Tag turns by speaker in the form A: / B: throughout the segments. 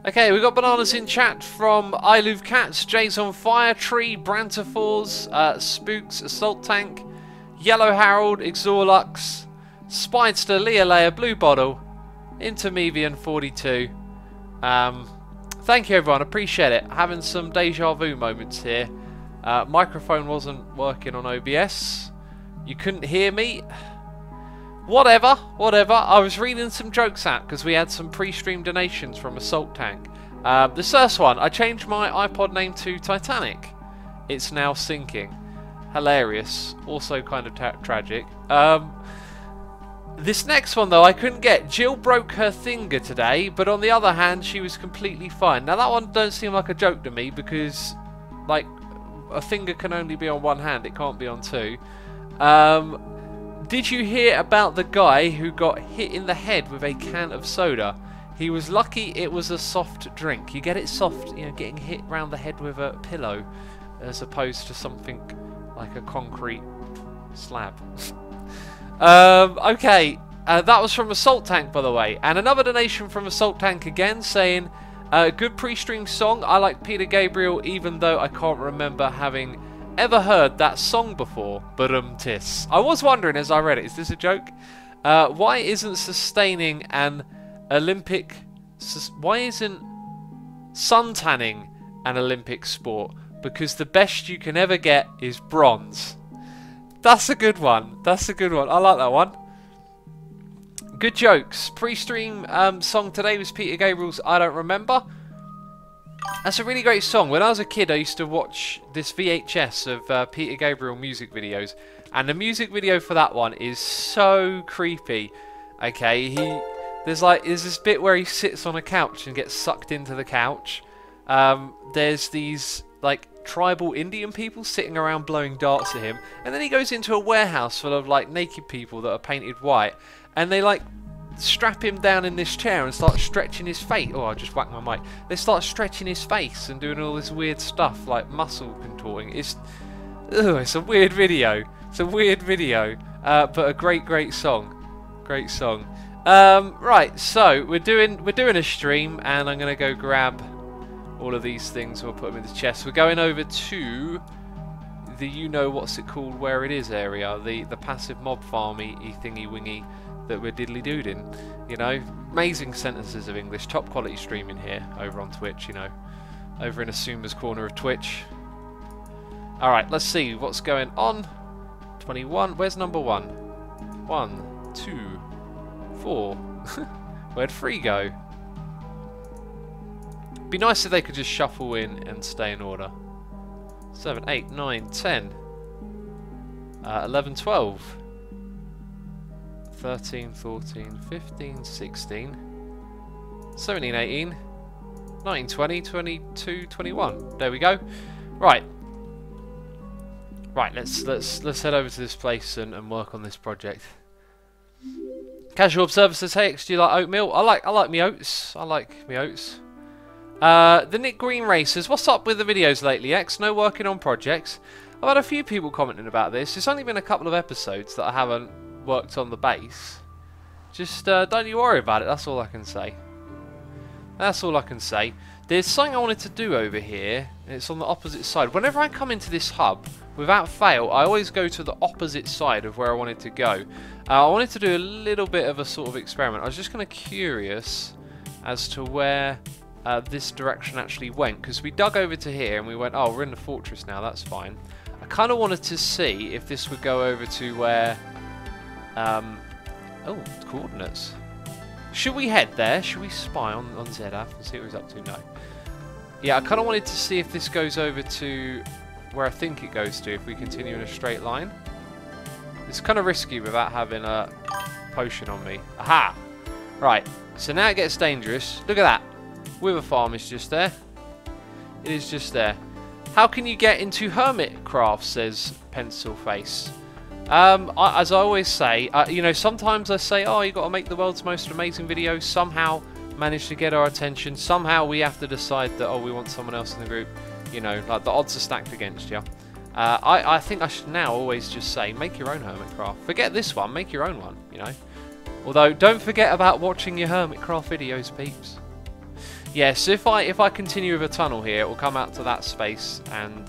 A: Okay, we got bananas in chat from I Love Cats, Jay's on Fire, Tree, Brantafours, Spooks, Assault Tank, Yellow Harold, Exorlux, Spider, Leia, Blue Bottle, Intermevian 42. Thank you everyone, appreciate it. Having some deja vu moments here. Microphone wasn't working on OBS. You couldn't hear me. Whatever. I was reading some jokes out because we had some pre-stream donations from Assault Tank. The first one, I changed my iPod name to Titanic. It's now sinking. Hilarious. Also kind of tragic. This next one though I couldn't get. Jill broke her finger today, but on the other hand she was completely fine. Now that one don't seem like a joke to me because like a finger can only be on one hand, it can't be on two. Did you hear about the guy who got hit in the head with a can of soda? He was lucky it was a soft drink. You get it soft, you know, getting hit round the head with a pillow as opposed to something like a concrete slab. Okay, that was from Assault Tank by the way. And another donation from Assault Tank again saying, good pre-stream song. I like Peter Gabriel even though I can't remember having ever heard that song before, but tis. I was wondering as I read it, is this a joke? Why isn't sustaining an Olympic... Why isn't suntanning an Olympic sport? Because the best you can ever get is bronze. That's a good one. That's a good one. I like that one. Good jokes. Pre-stream song today was Peter Gabriel's I Don't Remember. That's a really great song. When I was a kid, I used to watch this VHS of Peter Gabriel music videos, and the music video for that one is so creepy. Okay, there's this bit where he sits on a couch and gets sucked into the couch. There's these like tribal Indian people sitting around blowing darts at him, and then he goes into a warehouse full of like naked people that are painted white, and they like strap him down in this chair and start stretching his face. Oh, I just whacked my mic. They start stretching his face and doing all this weird stuff like muscle contorting. It's a weird video. It's a weird video, but a great song. Great song. Right, so we're doing a stream, and I'm gonna go grab all of these things. We'll put them in the chest. We're going over to the what's it called where it is area, the passive mob farmy thingy wingy that we're diddly dooding, you know. Amazing sentences of English, top quality streaming here over on Twitch, you know, over in Asuma's corner of Twitch. Alright, let's see what's going on. 21, where's number 1? 1, 2, 4. Where'd 3 go? Be nice if they could just shuffle in and stay in order. 7, 8, 9, 10, 11, 12. 13, 14, 15, 16, 17, 18, 19, 20, 22, 21. There we go. Right. Right, let's head over to this place and work on this project. Casual Observer says, hey X, do you like oatmeal? I like me oats. I like me oats. The Nick Green Racers, what's up with the videos lately, X? No working on projects. I've had a few people commenting about this. It's only been a couple of episodes that I haven't worked on the base. Just don't you worry about it, that's all I can say. That's all I can say. There's something I wanted to do over here, and it's on the opposite side. Whenever I come into this hub, without fail, I always go to the opposite side of where I wanted to go. I wanted to do a little bit of a sort of experiment. I was just kind of curious as to where this direction actually went, because we dug over to here and we went, oh, we're in the fortress now, that's fine. I kind of wanted to see if this would go over to where... oh, coordinates. Should we head there? Should we spy on ZF and see what he's up to? No. Yeah, I kind of wanted to see if this goes over to where I think it goes to, if we continue in a straight line. It's kind of risky without having a potion on me. Aha! Right, so now it gets dangerous. Look at that. Wither farm is just there. It is just there. How can you get into Hermitcraft, says Pencil Face. As I always say, you know, sometimes I say, oh, you got to make the world's most amazing video. Somehow manage to get our attention. Somehow we have to decide that, oh, we want someone else in the group. You know, like the odds are stacked against you. I think I should now always just say, make your own Hermitcraft. Forget this one, make your own one, you know. Although, don't forget about watching your Hermitcraft videos, peeps. Yes, if I continue with a tunnel here, it will come out to that space and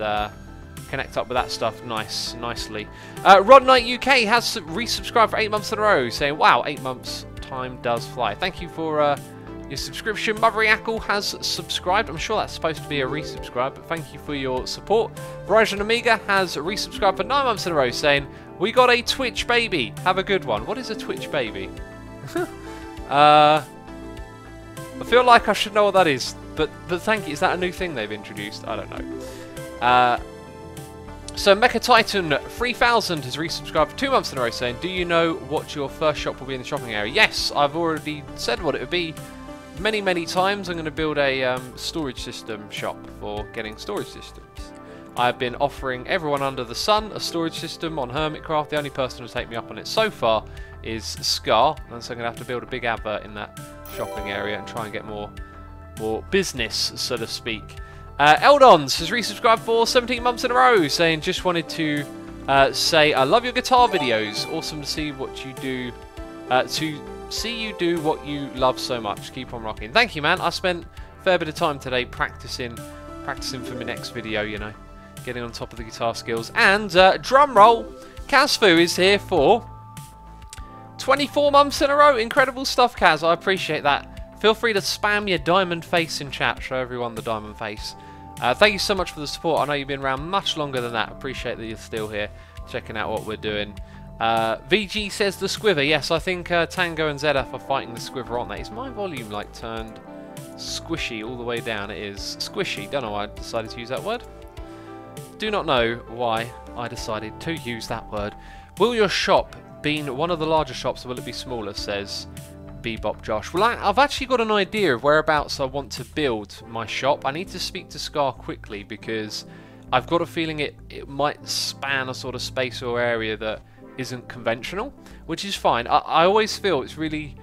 A: connect up with that stuff nicely. Rod Knight UK has resubscribed for 8 months in a row, saying, wow, 8 months, time does fly. Thank you for your subscription. Mothery Ackle has subscribed. I'm sure that's supposed to be a resubscribe, but thank you for your support. Verizon Amiga has resubscribed for 9 months in a row, saying, we got a Twitch baby. Have a good one. What is a Twitch baby? I feel like I should know what that is, but thank you. Is that a new thing they've introduced? I don't know. So Mecha Titan 3000 has resubscribed for 2 months in a row, saying, do you know what your first shop will be in the shopping area? Yes, I've already said what it would be many times. I'm going to build a storage system shop for getting storage systems. I've been offering everyone under the sun a storage system on Hermitcraft. The only person who's taken me up on it so far is Scar, and so I'm going to have to build a big advert in that shopping area and try and get more business, so to speak. Eldons has resubscribed for 17 months in a row, saying, just wanted to say I love your guitar videos. Awesome to see what you do, you do what you love so much. Keep on rocking. Thank you, man. I spent a fair bit of time today practicing for my next video, you know, getting on top of the guitar skills. And drum roll, Kazfu is here for 24 months in a row. Incredible stuff, Kaz. I appreciate that. Feel free to spam your diamond face in chat. Show everyone the diamond face. Thank you so much for the support. I know you've been around much longer than that. Appreciate that you're still here, checking out what we're doing. VG says the squiver. Yes, I think Tango and ZF are fighting the squiver, aren't they? Is my volume like turned squishy all the way down? It is squishy. Don't know why I decided to use that word. Do not know why I decided to use that word. Will your shop be one of the larger shops, or will it be smaller? Says Bebop Josh. Well, I've actually got an idea of whereabouts I want to build my shop. I need to speak to Scar quickly because I've got a feeling it might span a sort of space or area that isn't conventional, which is fine. I always feel it's really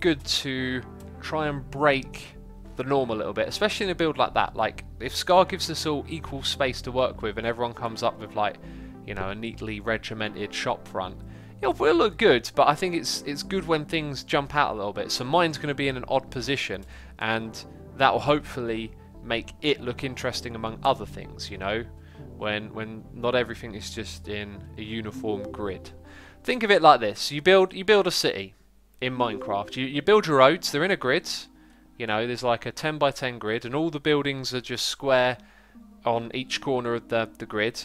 A: good to try and break the norm a little bit, especially in a build like that. Like, if Scar gives us all equal space to work with and everyone comes up with, like, you know, a neatly regimented shop front, it will look good, but I think it's good when things jump out a little bit. So mine's going to be in an odd position, and that will hopefully make it look interesting among other things, you know, when not everything is just in a uniform grid. Think of it like this. You build a city in Minecraft. You build your roads, they're in a grid. You know, there's like a 10 by 10 grid, and all the buildings are just square on each corner of the grid.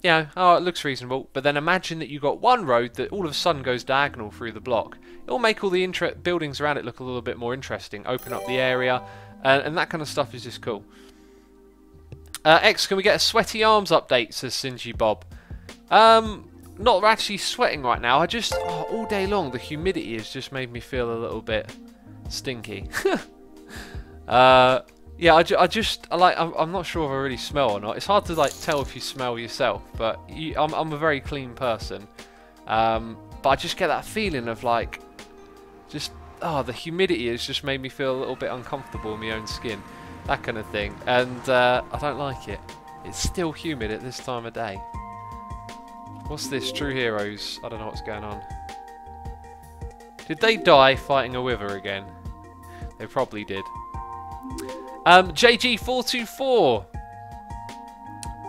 A: Yeah, oh, it looks reasonable, but then imagine that you've got one road that all of a sudden goes diagonal through the block. It'll make all the buildings around it look a little bit more interesting, open up the area, and that kind of stuff is just cool. X, can we get a sweaty arms update, says Sinji Bob. Not actually sweating right now, all day long the humidity has just made me feel a little bit stinky. Yeah, I'm not sure if I really smell or not. It's hard to like tell if you smell yourself, but I'm a very clean person. But I just get that feeling of like, the humidity has just made me feel a little bit uncomfortable in my own skin, that kind of thing, and I don't like it. It's still humid at this time of day. What's this? True Heroes. I don't know what's going on. Did they die fighting a wither again? They probably did. JG424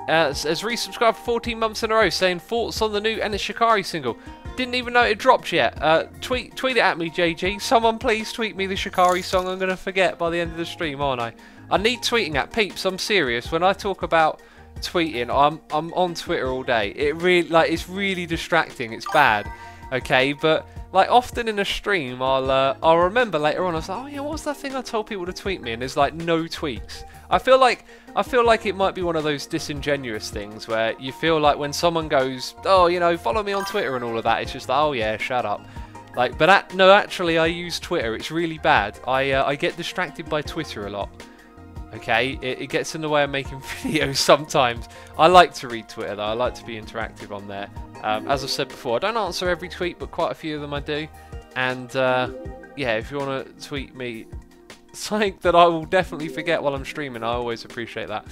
A: has resubscribed for 14 months in a row, saying thoughts on the new Enish Shikari single. Didn't even know it dropped yet. Tweet it at me, JG. Someone please tweet me the Shikari song. I'm going to forget by the end of the stream, aren't I? I need tweeting at peeps. I'm serious. When I talk about tweeting, I'm on Twitter all day. It's really distracting. It's bad. Okay, but like often in a stream, I'll remember later on. I was like, oh yeah, what's that thing I told people to tweet me? And there's like no tweets. I feel like it might be one of those disingenuous things where you feel like when someone goes, oh, you know, follow me on Twitter and all of that, it's just like, oh yeah, shut up. Like, but no, actually, I use Twitter. It's really bad. I get distracted by Twitter a lot. Okay, it gets in the way of making videos sometimes. I like to read Twitter though. I like to be interactive on there. As I've said before, I don't answer every tweet, but quite a few of them I do. And yeah, if you want to tweet me something that I will definitely forget while I'm streaming. I always appreciate that.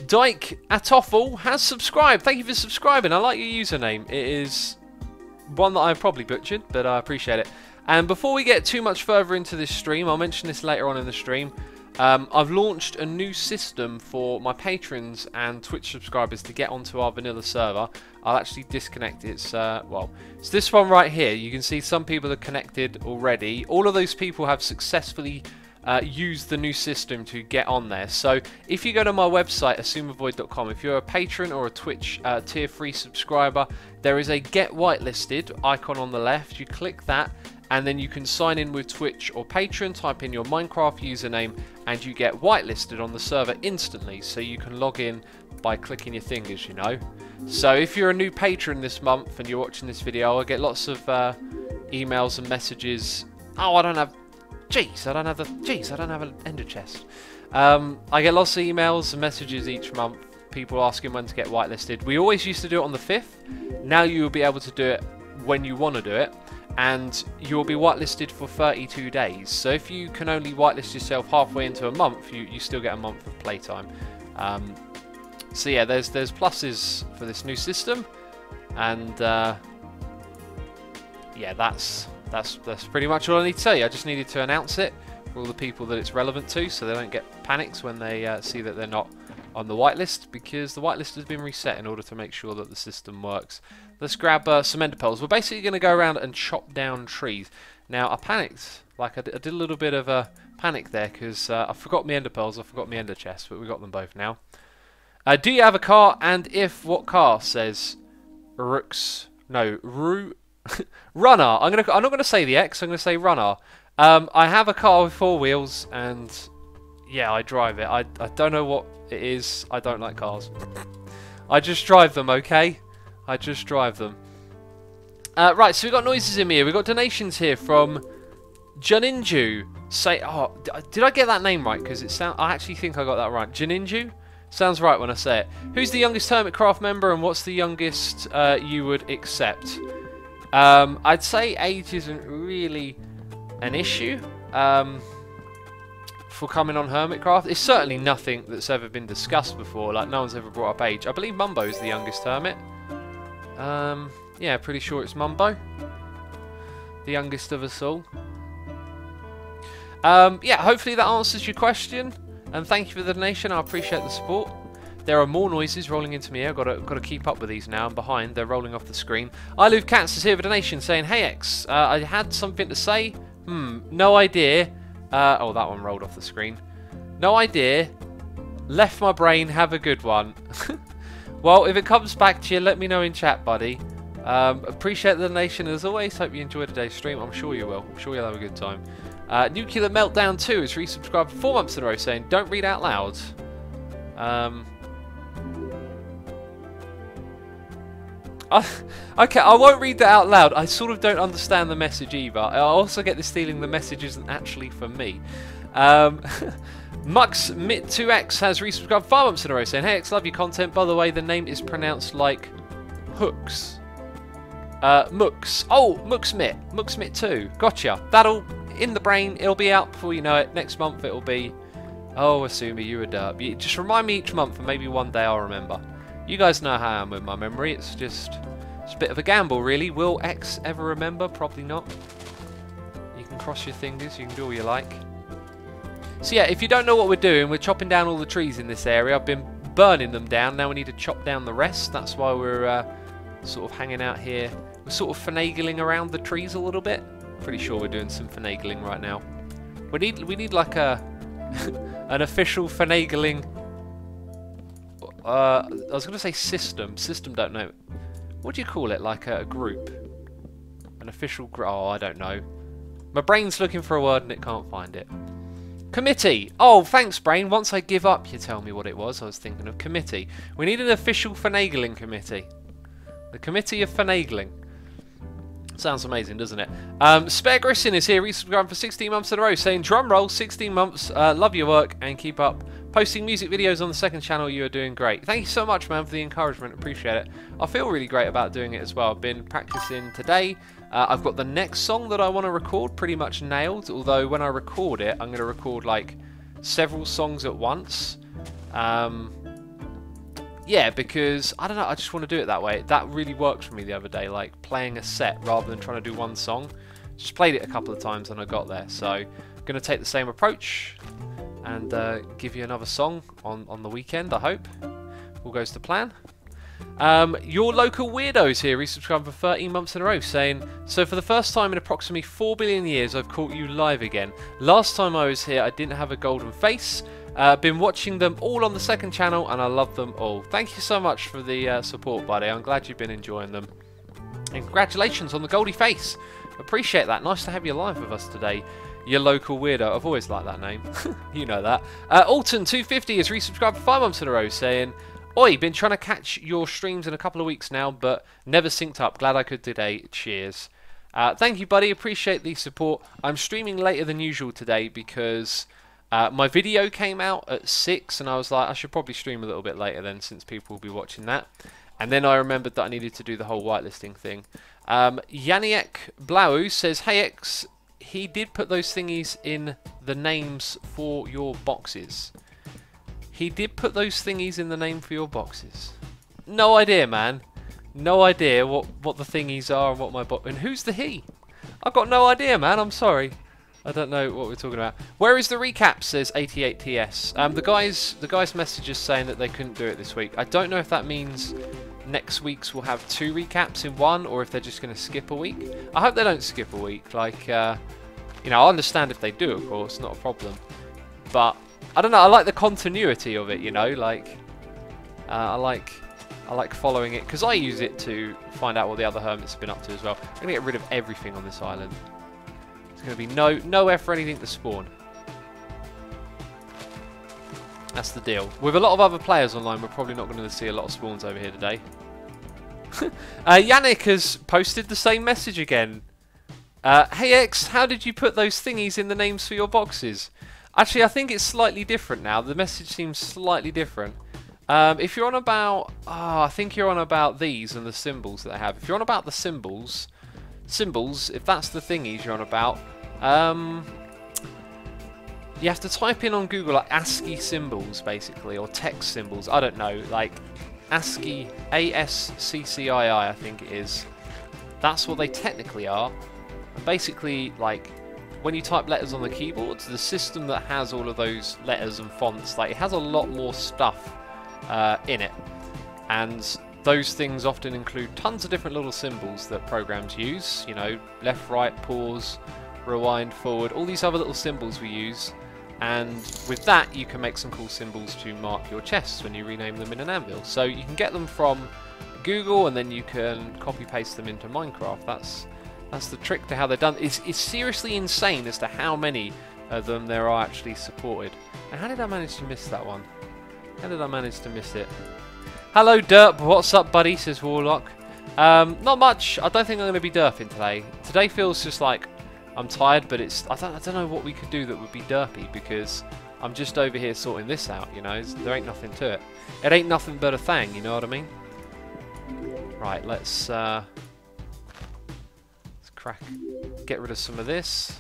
A: Dyke Atoffel has subscribed. Thank you for subscribing. I like your username. It is one that I've probably butchered, but I appreciate it. And before we get too much further into this stream, I'll mention this later on in the stream. I've launched a new system for my patrons and Twitch subscribers to get onto our vanilla server. I'll actually disconnect it. It's this one right here. You can see some people are connected already. All of those people have successfully used the new system to get on there. So if you go to my website, assumeavoid.com, if you're a patron or a Twitch tier 3 subscriber, there is a get whitelisted icon on the left. You click that, and then you can sign in with Twitch or Patreon, type in your Minecraft username, and you get whitelisted on the server instantly. So you can log in by clicking your fingers, you know. So if you're a new patron this month and you're watching this video, I'll get lots of emails and messages. Oh, I don't have an ender chest. I get lots of emails and messages each month, people asking when to get whitelisted. We always used to do it on the 5th. Now you will be able to do it when you want to do it, and you will be whitelisted for 32 days. So if you can only whitelist yourself halfway into a month, you still get a month of playtime. So yeah, there's pluses for this new system, and yeah, that's pretty much all I need to tell you. I just needed to announce it for all the people that it's relevant to, so they don't get panics when they see that they're not on the whitelist, because the whitelist has been reset in order to make sure that the system works. Let's grab some ender pearls. We're basically going to go around and chop down trees. Now, I panicked. Like, I did a little bit of a panic there, because I forgot my ender pearls, I forgot my ender chest, but we got them both now. Do you have a car? And if, what car? Says Runner. I'm not going to say the X, I'm going to say Runner. I have a car with 4 wheels, and yeah, I drive it. I don't know what it is. I don't like cars. I just drive them, okay? I just drive them. Right, so we've got noises in here. We've got donations here from Janinju. Did I get that name right? Because I actually think I got that right. Janinju? Sounds right when I say it. Who's the youngest Hermitcraft member, and what's the youngest you would accept? I'd say age isn't really an issue for coming on Hermitcraft. It's certainly nothing that's ever been discussed before. Like, no one's ever brought up age. I believe Mumbo's the youngest Hermit. Yeah, pretty sure it's Mumbo, the youngest of us all. Yeah, hopefully that answers your question, and thank you for the donation. I appreciate the support. There are more noises rolling into me here. I've got to keep up with these now. I'm behind. They're rolling off the screen. I Love Cats is here with a donation saying, "Hey X, I had something to say. No idea." Oh, that one rolled off the screen. No idea. Left my brain. Have a good one. Well, if it comes back to you, let me know in chat, buddy. Appreciate the donation as always. Hope you enjoyed today's stream. I'm sure you will. I'm sure you'll have a good time. Nuclear Meltdown 2 is resubscribed for 4 months in a row saying, "Don't read out loud." Okay, I won't read that out loud. I sort of don't understand the message either. I also get this feeling the message isn't actually for me. MuxMit2X has resubscribed 5 months in a row saying, "Hey X, love your content. By the way, the name is pronounced like hooks." Mux. Oh, MuxMit. MuxMit2. Gotcha. That'll, in the brain, it'll be out before you know it. Next month it'll be, oh, Asumi, you're a derp. Just remind me each month and maybe one day I'll remember. You guys know how I am with my memory. It's a bit of a gamble, really. Will X ever remember? Probably not. You can cross your fingers. You can do all you like. So yeah, if you don't know what we're doing, we're chopping down all the trees in this area. I've been burning them down. Now we need to chop down the rest. That's why we're sort of hanging out here. We're sort of finagling around the trees a little bit. Pretty sure we're doing some finagling right now. We need like a an official finagling. I was going to say system. System, don't know. What do you call it? Like a group? An official group? Oh, I don't know. My brain's looking for a word and it can't find it. Committee. Oh, thanks, brain. Once I give up, you tell me what it was. I was thinking of committee. We need an official finagling committee. The committee of finagling. Sounds amazing, doesn't it? Spare Grissin is here, resubscribed for 16 months in a row, saying, "Drum roll, 16 months. Love your work and keep up. Posting music videos on the second channel, you are doing great." Thank you so much, man, for the encouragement. Appreciate it. I feel really great about doing it as well. I've been practicing today, I've got the next song that I want to record pretty much nailed, although when I record it, I'm going to record like several songs at once. Yeah, because, I don't know, I just want to do it that way. That really worked for me the other day, like playing a set rather than trying to do one song. Just played it a couple of times and I got there, so I'm going to take the same approach and give you another song on the weekend, I hope. All goes to plan. Your local weirdos here resubscribed for 13 months in a row, saying, so for the first time in approximately 4 billion years I've caught you live again. Last time I was here I didn't have a golden face. Been watching them all on the second channel and I love them all. Thank you so much for the support, buddy. I'm glad you've been enjoying them. And congratulations on the Goldie face. Appreciate that. Nice to have you live with us today. Your local weirdo. I've always liked that name. You know that. Alton250 has resubscribed for 5 months in a row, saying, oi, been trying to catch your streams in a couple of weeks now, but never synced up. Glad I could today. Cheers. Thank you, buddy. Appreciate the support. I'm streaming later than usual today because my video came out at 6 and I was like, I should probably stream a little bit later then since people will be watching that. And then I remembered that I needed to do the whole whitelisting thing. Yaniek Blau says, hey X, he did put those thingies in the names for your boxes. He did put those thingies in the name for your boxes. No idea, man. No idea what the thingies are and what my box... And who's the he? I've got no idea, man. I'm sorry. I don't know what we're talking about. Where is the recap, says 88TS. The guy's message is saying that they couldn't do it this week. I don't know if that means next week's will have 2 recaps in one or if they're just going to skip a week. I hope they don't skip a week. Like, you know, I understand if they do, of course, not a problem. But, I don't know, I like the continuity of it, you know, like, I like following it, because I use it to find out what the other hermits have been up to as well. I'm going to get rid of everything on this island. There's going to be nowhere for anything to spawn. That's the deal. With a lot of other players online, we're probably not going to see a lot of spawns over here today. Yannick has posted the same message again. Hey X, how did you put those thingies in the names for your boxes? Actually, I think it's slightly different now. The message seems slightly different. If you're on about... Oh, I think you're on about these and the symbols that they have. If you're on about the symbols, if that's the thingies you're on about, you have to type in on Google like ASCII symbols, basically, or text symbols. I don't know, like ASCII, ASCII, I think it is. That's what they technically are. Basically, like, when you type letters on the keyboard, the system that has all of those letters and fonts, like, it has a lot more stuff in it. And those things often include tons of different little symbols that programs use. You know, left, right, pause, rewind, forward, all these other little symbols we use. And with that, you can make some cool symbols to mark your chests when you rename them in an anvil. So you can get them from Google, and then you can copy-paste them into Minecraft. That's the trick to how they're done. It's seriously insane as to how many of them there are actually supported. And how did I manage to miss that one? How did I manage to miss it? Hello, Derp. What's up, buddy? Says Warlock. Not much. I don't think I'm going to be derping today. Today feels just like I'm tired, but it's I don't know what we could do that would be derpy, because I'm just over here sorting this out, you know. There ain't nothing to it. It ain't nothing but a thing, you know what I mean? Right, let's get rid of some of this.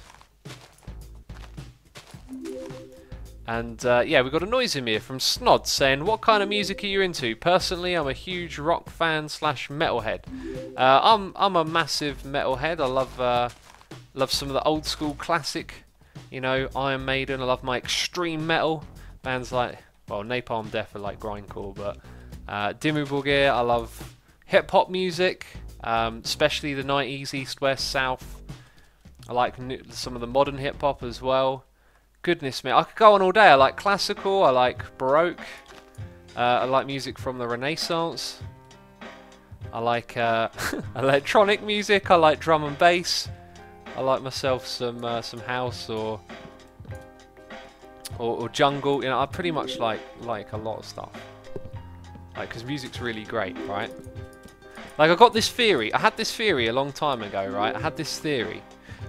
A: And yeah, we've got a noise in here from Snod saying, what kind of music are you into? Personally, I'm a huge rock fan / metalhead. I'm a massive metalhead. I love some of the old school classic, you know, Iron Maiden. I love my extreme metal bands like, well, Napalm Death are like grindcore, but Dimmu Borgir. I love hip hop music, especially the 90s, East, West, South. I like some of the modern hip hop as well. Goodness me, I could go on all day. I like classical, I like Baroque, I like music from the Renaissance, I like electronic music, I like drum and bass, I like myself some house or jungle. You know, I pretty much like a lot of stuff, like, because music's really great, right? Like, I got this theory. I had this theory a long time ago, right? I had this theory,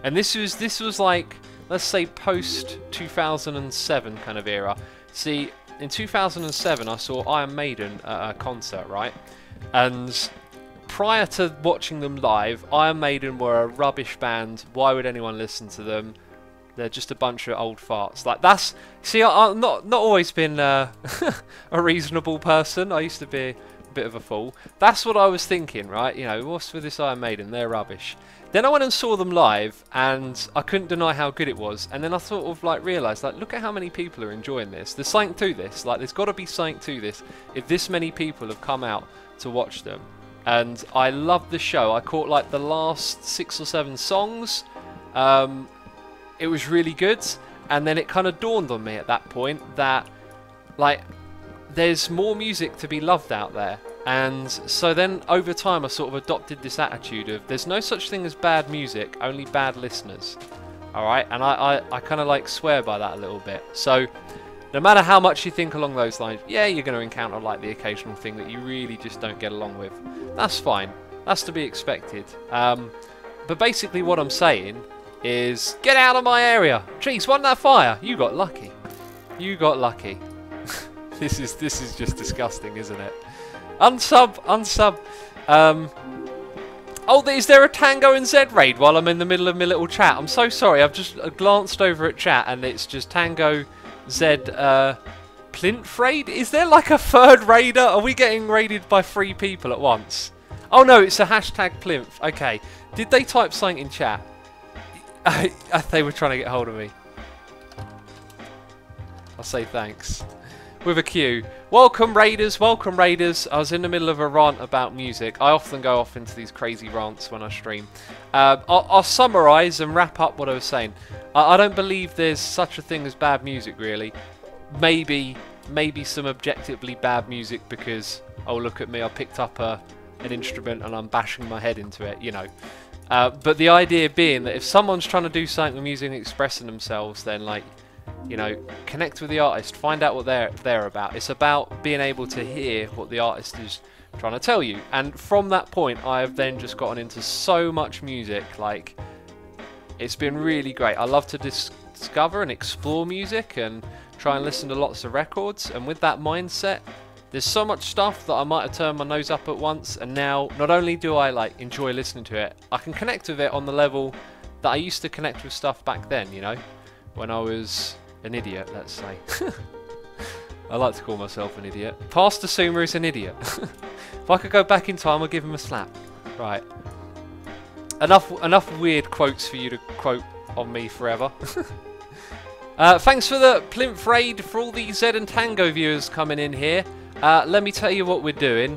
A: and this was like, let's say post 2007 kind of era. See, in 2007 I saw Iron Maiden at a concert, right? And prior to watching them live, Iron Maiden were a rubbish band. Why would anyone listen to them? They're just a bunch of old farts. Like, that's... See, I've not always been a reasonable person. I used to be a bit of a fool. That's what I was thinking, right? You know, what's with this Iron Maiden? They're rubbish. Then I went and saw them live, and I couldn't deny how good it was. And then I sort of, like, realised, like, look at how many people are enjoying this. There's something to this. Like, there's got to be something to this if this many people have come out to watch them. And I loved the show. I caught, like, the last 6 or 7 songs. It was really good, and then it kind of dawned on me at that point that, like, there's more music to be loved out there. And so then over time I sort of adopted this attitude of there's no such thing as bad music, only bad listeners. Alright, and I kind of like swear by that a little bit. So no matter how much you think along those lines, yeah, you're going to encounter like the occasional thing that you really just don't get along with. That's fine. That's to be expected. But basically what I'm saying is get out of my area. Jeez, wasn't that fire? You got lucky. You got lucky. This is just disgusting, isn't it? Unsub. Oh, is there a Tango and Z raid while I'm in the middle of my little chat? I'm so sorry. I've just glanced over at chat and it's just Tango Z Plinth raid. Is there like a third raider? Are we getting raided by 3 people at once? Oh no, it's a hashtag Plinth. Okay. Did they type something in chat? They were trying to get hold of me. I'll say thanks. With a Q. Welcome Raiders, welcome Raiders. I was in the middle of a rant about music. I often go off into these crazy rants when I stream. I'll summarise and wrap up what I was saying. I don't believe there's such a thing as bad music, really. Maybe some objectively bad music because, oh look at me, I picked up an instrument and I'm bashing my head into it, you know. But the idea being that if someone's trying to do something with music and expressing themselves, then like, you know, connect with the artist, find out what they're about. It's about being able to hear what the artist is trying to tell you. And from that point, I have then just gotten into so much music. Like, it's been really great. I love to discover and explore music and try and listen to lots of records. And with that mindset, there's so much stuff that I might have turned my nose up at once, and now not only do I like enjoy listening to it, I can connect with it on the level that I used to connect with stuff back then, you know, when I was an idiot, let's say. I like to call myself an idiot. Pastor Sumer is an idiot. If I could go back in time, I'd give him a slap. Right. Enough weird quotes for you to quote on me forever. Thanks for the Plinth raid for all the Z and Tango viewers coming in here. Let me tell you what we're doing.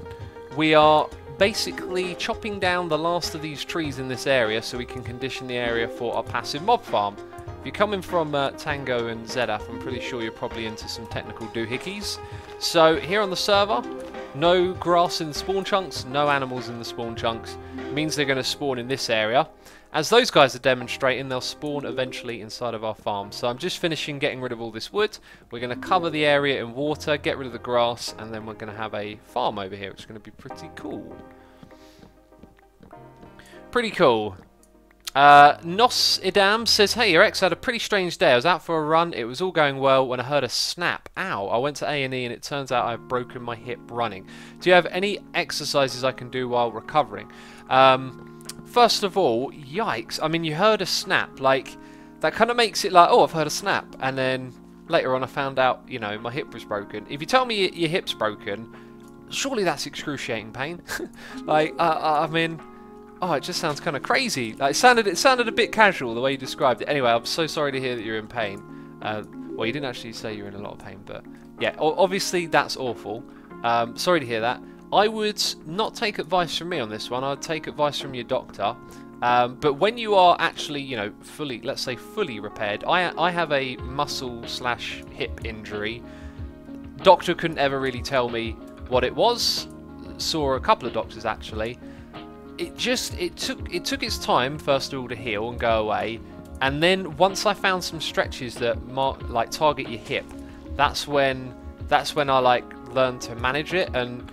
A: We are basically chopping down the last of these trees in this area so we can condition the area for our passive mob farm. If you're coming from Tango and ZF, I'm pretty sure you're probably into some technical doohickeys. So here on the server, no grass in the spawn chunks, no animals in the spawn chunks. It means they're going to spawn in this area. As those guys are demonstrating, they'll spawn eventually inside of our farm. So I'm just finishing getting rid of all this wood. We're going to cover the area in water, get rid of the grass, and then we're going to have a farm over here, which is going to be pretty cool. Pretty cool. Nos Idam says, hey, your ex had a pretty strange day. I was out for a run. It was all going well when I heard a snap. Ow. I went to A&E and it turns out I've broken my hip running. Do you have any exercises I can do while recovering? First of all, yikes. I mean, you heard a snap. Like, that kind of makes it like, oh, I've heard a snap. And then later on I found out, you know, my hip was broken. If you tell me your hip's broken, surely that's excruciating pain. Like, I mean... Oh, it just sounds kind of crazy. Like, it sounded a bit casual the way you described it. Anyway, I'm so sorry to hear that you're in pain. Well, you didn't actually say you're in a lot of pain, but yeah, obviously that's awful. Sorry to hear that. I would not take advice from me on this one. I'd take advice from your doctor. But when you are actually, you know, fully, let's say fully repaired, I have a muscle/hip injury. Doctor couldn't ever really tell me what it was. Saw a couple of doctors actually. It took its time first of all to heal and go away, and then once I found some stretches that like target your hip, that's when I like learned to manage it, and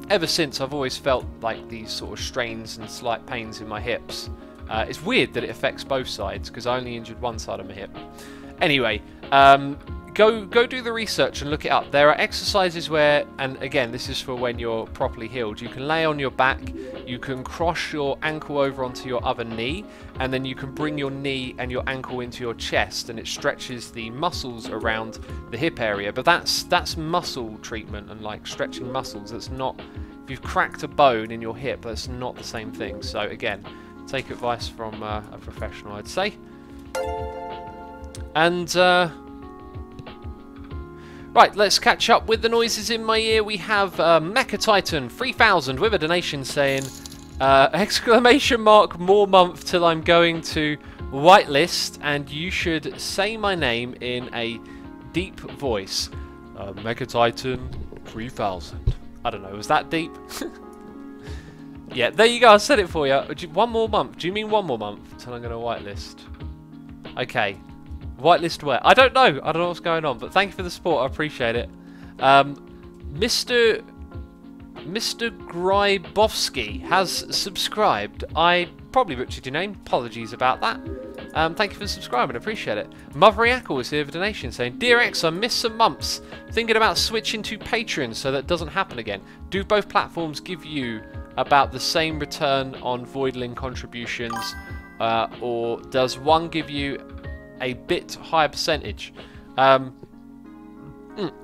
A: ever since I've always felt like these sort of strains and slight pains in my hips. It's weird that it affects both sides because I only injured one side of my hip. Anyway, go do the research and look it up. There are exercises where, and again, this is for when you're properly healed, you can lay on your back, you can cross your ankle over onto your other knee, and then you can bring your knee and your ankle into your chest, and it stretches the muscles around the hip area. But that's muscle treatment and like stretching muscles. That's not, if you've cracked a bone in your hip, that's not the same thing. So again, take advice from a professional, I'd say. And right, let's catch up with the noises in my ear. We have Mecha Titan 3000 with a donation saying, exclamation mark, more month till I'm going to whitelist, and you should say my name in a deep voice. Mecha Titan 3000. I don't know, was that deep? Yeah, there you go, I said it for you. One more month. Do you mean one more month till I'm going to whitelist? Okay. Whitelist where? I don't know. I don't know what's going on, but thank you for the support. I appreciate it. Mr. Grybowski has subscribed. I probably butchered your name. Apologies about that. Thank you for subscribing. I appreciate it. Motheriackle is here with a donation saying, Dear X, I missed some months. Thinking about switching to Patreon so that doesn't happen again. Do both platforms give you about the same return on Voidling contributions, or does one give you a bit higher percentage?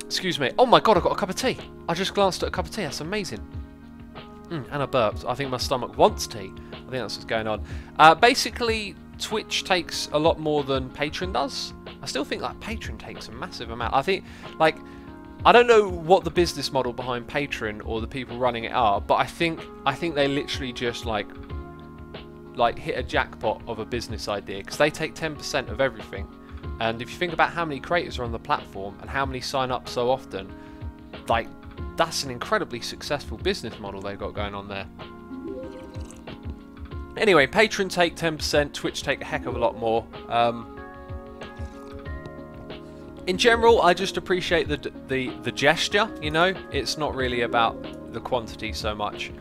A: Excuse me. Oh my god, I got a cup of tea. I just glanced at a cup of tea. That's amazing. And I burped. I think my stomach wants tea. I think that's what's going on. Basically, Twitch takes a lot more than Patreon does. I still think like Patreon takes a massive amount. I think like, I don't know what the business model behind Patreon or the people running it are, but I think they literally just like hit a jackpot of a business idea, because they take 10% of everything. And if you think about how many creators are on the platform and how many sign up so often, like, that's an incredibly successful business model they've got going on there. Anyway, Patreon take 10%, Twitch take a heck of a lot more. In general, I just appreciate the gesture, you know? It's not really about the quantity so much.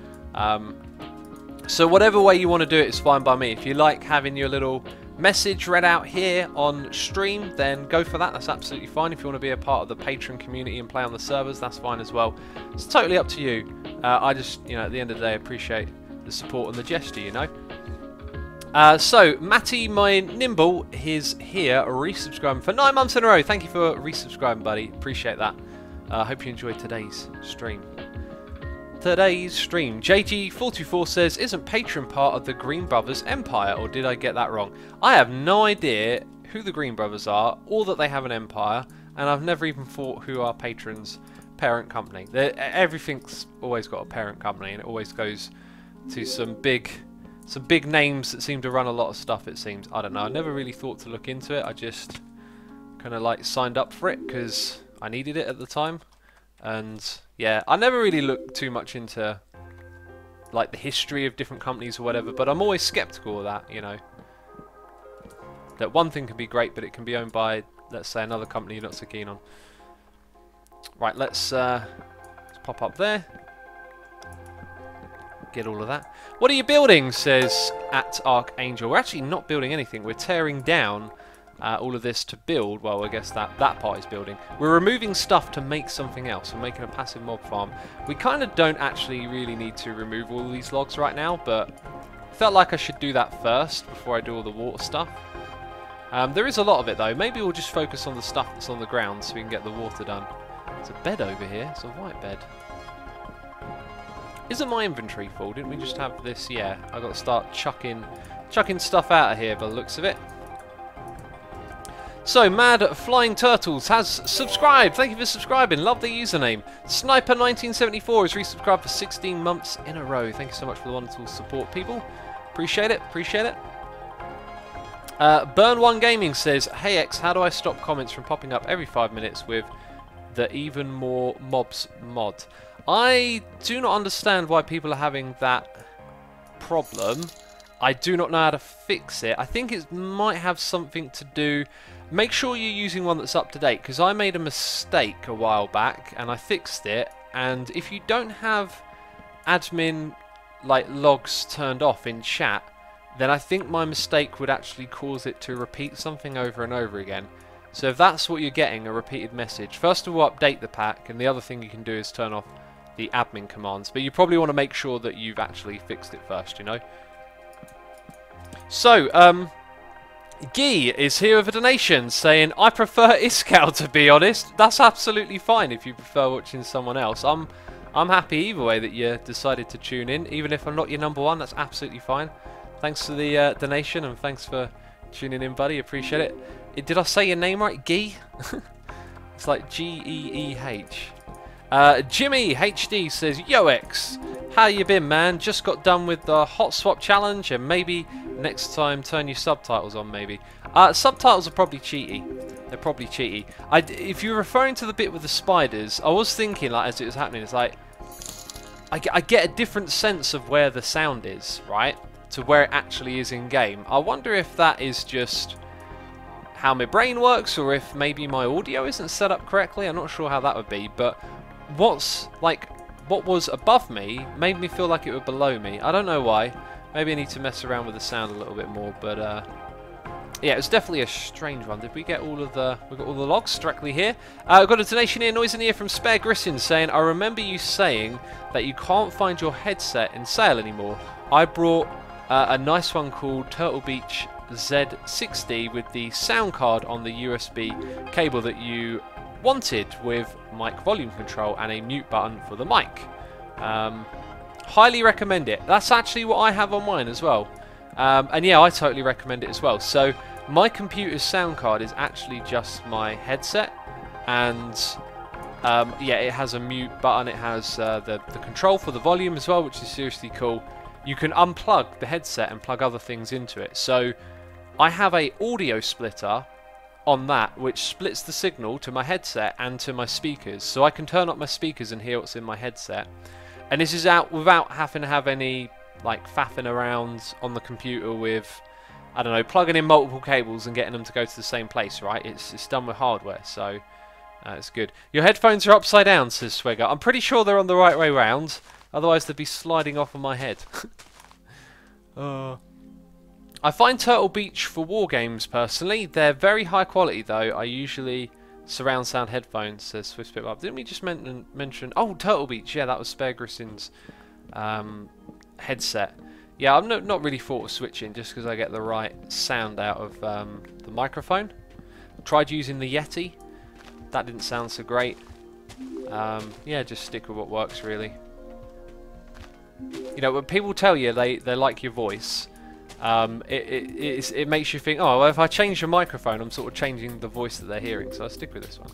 A: So whatever way you want to do it is fine by me. If you like having your little message read out here on stream, then go for that. That's absolutely fine. If you want to be a part of the Patreon community and play on the servers, that's fine as well. It's totally up to you. I just, you know, at the end of the day, appreciate the support and the gesture, you know. So, Matty, my nimble, is here resubscribing for 9 months in a row. Thank you for resubscribing, buddy. Appreciate that. Hope you enjoyed today's stream. JG424 says, isn't Patreon part of the Green Brothers empire, or did I get that wrong? I have no idea who the Green Brothers are, or that they have an empire, and I've never even thought who our Patreon's parent company. Everything's always got a parent company, and it always goes to some big names that seem to run a lot of stuff, it seems. I don't know, I never really thought to look into it. I just kind of like signed up for it because I needed it at the time. And yeah, I never really looked too much into like the history of different companies or whatever, but I'm always skeptical of that, you know. That one thing can be great, but it can be owned by, let's say, another company you're not so keen on. Right, let's pop up there. Get all of that. What are you building? Says at Archangel. We're actually not building anything. We're tearing down all of this to build. Well, I guess that part is building. We're removing stuff to make something else. We're making a passive mob farm. We kind of don't actually really need to remove all these logs right now, but felt like I should do that first before I do all the water stuff. There is a lot of it though. Maybe we'll just focus on the stuff that's on the ground so we can get the water done. There's a bed over here. It's a white bed. Isn't my inventory full? Didn't we just have this? Yeah, I've got to start chucking stuff out of here by the looks of it. So, Mad Flying Turtles has subscribed. Thank you for subscribing. Love the username. Sniper1974 has resubscribed for 16 months in a row. Thank you so much for the wonderful support, people. Appreciate it. Appreciate it. Burn1 Gaming says, hey X, how do I stop comments from popping up every 5 minutes with the even more mobs mod? I do not understand why people are having that problem. I do not know how to fix it. I think it might have something to do... Make sure you're using one that's up to date, because I made a mistake a while back and I fixed it. And if you don't have admin like logs turned off in chat, then I think my mistake would actually cause it to repeat something over and over again. So if that's what you're getting, a repeated message, first of all update the pack, and the other thing you can do is turn off the admin commands. But you probably want to make sure that you've actually fixed it first, you know. So, Guy is here with a donation saying, I prefer Iskal, to be honest. That's absolutely fine if you prefer watching someone else. I'm happy either way that you decided to tune in. Even if I'm not your number one, that's absolutely fine. Thanks for the donation, and thanks for tuning in, buddy. Appreciate it. Did I say your name right? Guy? It's like G-E-E-H. Jimmy HD says, Yo X, how you been, man? Just got done with the hot swap challenge, and maybe next time turn your subtitles on, maybe. Subtitles are probably cheaty. They're probably cheaty. If you're referring to the bit with the spiders, I was thinking, like, as it was happening, it's like, I get a different sense of where the sound is, right? To where it actually is in game. I wonder if that is just how my brain works, or if maybe my audio isn't set up correctly. I'm not sure how that would be, but what was above me made me feel like it was below me. I don't know why. Maybe I need to mess around with the sound a little bit more, but yeah, it was definitely a strange one. Did we get all of the... We got all the logs directly here. I've got a donation here, Noise in Ear from Spare Grissin saying, I remember you saying that you can't find your headset in sale anymore. I brought a nice one called Turtle Beach Z60 with the sound card on the USB cable that you wanted, with mic volume control and a mute button for the mic. Highly recommend it. That's actually what I have on mine as well. And yeah, I totally recommend it as well. So my computer's sound card is actually just my headset, and yeah, it has a mute button, it has the control for the volume as well, which is seriously cool. You can unplug the headset and plug other things into it. So I have a audio splitter on that which splits the signal to my headset and to my speakers, so I can turn up my speakers and hear what's in my headset. And this is out without having to have any like faffing around on the computer with, I don't know, plugging in multiple cables and getting them to go to the same place, right? It's done with hardware, so it's good. Your headphones are upside down, says Swigger. I'm pretty sure they're on the right way round, otherwise they'd be sliding off on my head. I find Turtle Beach for war games personally. They're very high quality though. I usually surround sound headphones, says SwiftSpitUp. Didn't we just mention... Oh, Turtle Beach. Yeah, that was Spare Grissin's headset. Yeah, I'm not really thought of switching just because I get the right sound out of the microphone. Tried using the Yeti. That didn't sound so great. Yeah, just stick with what works really. You know, when people tell you they like your voice, it makes you think, oh, well, if I change the microphone, I'm sort of changing the voice that they're hearing, so I stick with this one.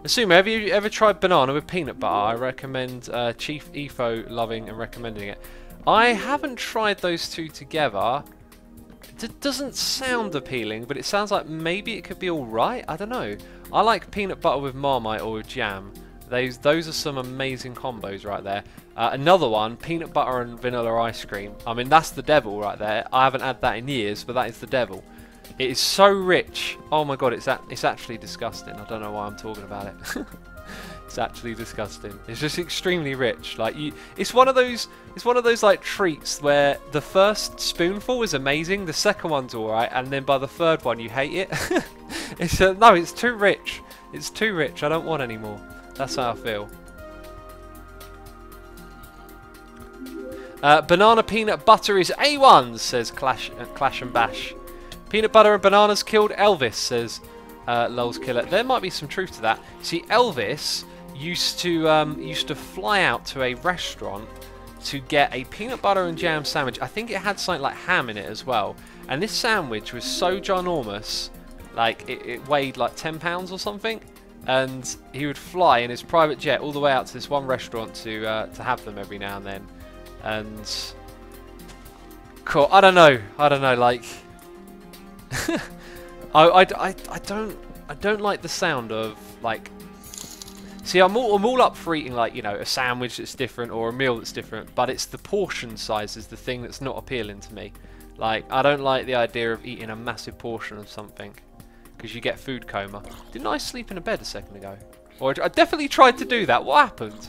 A: Assume, have you ever tried banana with peanut butter? I recommend Chief Efo loving and recommending it. I haven't tried those two together. It doesn't sound appealing, but it sounds like maybe it could be alright. I don't know. I like peanut butter with Marmite or with jam. Those are some amazing combos right there. Another one, peanut butter and vanilla ice cream. I mean, that's the devil right there. I haven't had that in years, but that is the devil. It is so rich. Oh my god, it's actually disgusting. I don't know why I'm talking about it. It's actually disgusting. It's just extremely rich. Like it's one of those like treats where the first spoonful is amazing, the second one's alright, and then by the third one you hate it. No, it's too rich. It's too rich. I don't want any more. That's how I feel. Banana peanut butter is A1, says Clash and Bash. Peanut butter and bananas killed Elvis, says Lulz Killer. There might be some truth to that. See, Elvis used to fly out to a restaurant to get a peanut butter and jam sandwich. I think it had something like ham in it as well. And this sandwich was so ginormous, like it weighed like 10 pounds or something. And he would fly in his private jet all the way out to this one restaurant to have them every now and then. And cool. I don't know. Like, I don't like the sound of like. See, I'm all up for eating like, you know, a sandwich that's different or a meal that's different, but it's the portion size is the thing that's not appealing to me. Like, I don't like the idea of eating a massive portion of something because you get food coma. Didn't I sleep in a bed a second ago? Or I definitely tried to do that. What happened?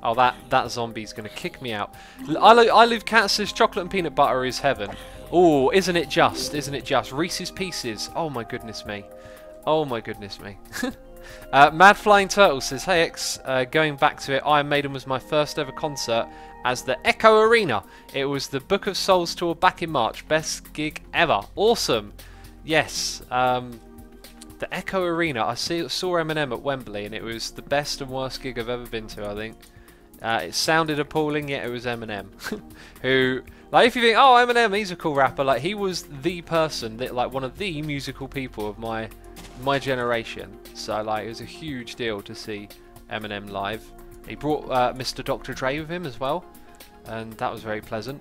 A: Oh, that zombie's going to kick me out. I Live Cat says chocolate and peanut butter is heaven. Oh, isn't it just? Isn't it just? Reese's Pieces. Oh, my goodness me. Oh my goodness me. Mad Flying Turtle says, hey X, going back to it, Iron Maiden was my first ever concert as the Echo Arena. It was the Book of Souls tour back in March. Best gig ever. Awesome. Yes. The Echo Arena. I saw Eminem at Wembley and it was the best and worst gig I've ever been to, I think. It sounded appalling, yet it was Eminem. Who, like, if you think, oh, Eminem, he's a cool rapper, like, he was the person, that, like, one of the musical people of my generation. So, like, it was a huge deal to see Eminem live. He brought Mr. Dr. Dre with him as well, and that was very pleasant.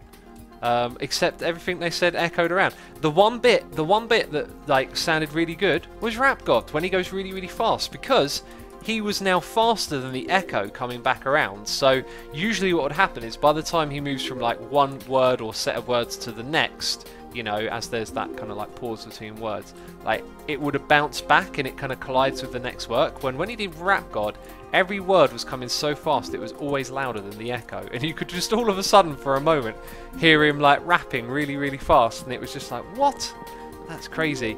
A: Except everything they said echoed around. The one bit that, like, sounded really good was Rap God, when he goes really, really fast, because he was now faster than the echo coming back around. So usually what would happen is by the time he moves from like one word or set of words to the next, you know, as there's that kind of like pause between words, like it would have bounced back and it kind of collides with the next work. When he did Rap God, every word was coming so fast it was always louder than the echo, and you could just all of a sudden for a moment hear him like rapping really, really fast, and it was just like, what? That's crazy.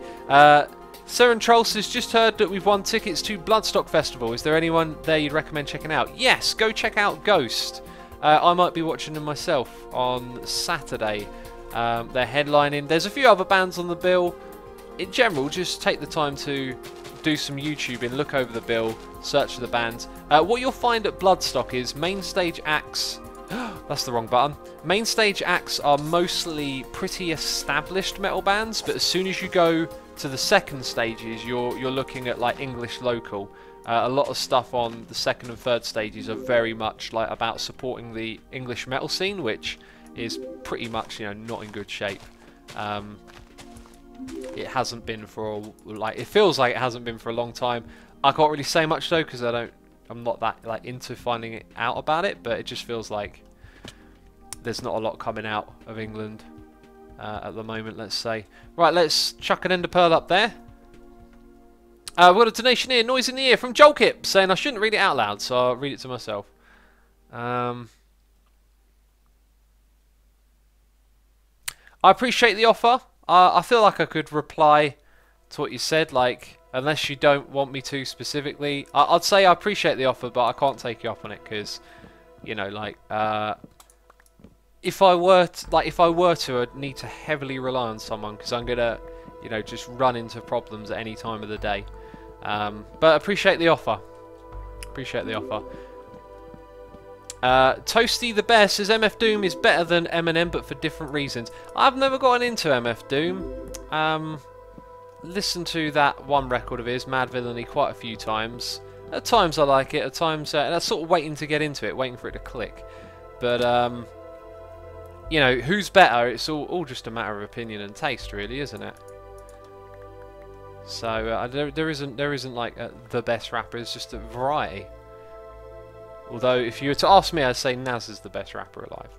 A: Seren Troll says, just heard that we've won tickets to Bloodstock Festival. Is there anyone there you'd recommend checking out? Yes, go check out Ghost. I might be watching them myself on Saturday. They're headlining. There's a few other bands on the bill. In general, just take the time to do some YouTubing, look over the bill, search for the bands. What you'll find at Bloodstock is main stage acts. That's the wrong button. Main stage acts are mostly pretty established metal bands, but as soon as you go to the second stages, you're looking at like English local. A lot of stuff on the second and third stages are very much like about supporting the English metal scene, which is pretty much, you know, not in good shape. It hasn't been for it feels like it hasn't been for a long time. I can't really say much though because I'm not that like into finding it out about it, but it just feels like there's not a lot coming out of England at the moment, let's say. Right, let's chuck an ender pearl up there. We've got a donation here, Noise in the Ear, from Jolkip, saying I shouldn't read it out loud, so I'll read it to myself. I appreciate the offer. I feel like I could reply to what you said, like, unless you don't want me to specifically. I'd say I appreciate the offer, but I can't take you up on it, because, you know, like, if I were to, I'd need to heavily rely on someone, because I'm gonna, you know, just run into problems at any time of the day. But appreciate the offer. Appreciate the offer. Toasty the Bear says MF Doom is better than Eminem, but for different reasons. I've never gotten into MF Doom. Listened to that one record of his, Mad Villainy, quite a few times. At times I like it. At times, and I'm sort of waiting to get into it, waiting for it to click. But you know, who's better? It's all just a matter of opinion and taste, really, isn't it? So there isn't like the best rapper. It's just a variety. Although if you were to ask me, I'd say Nas is the best rapper alive.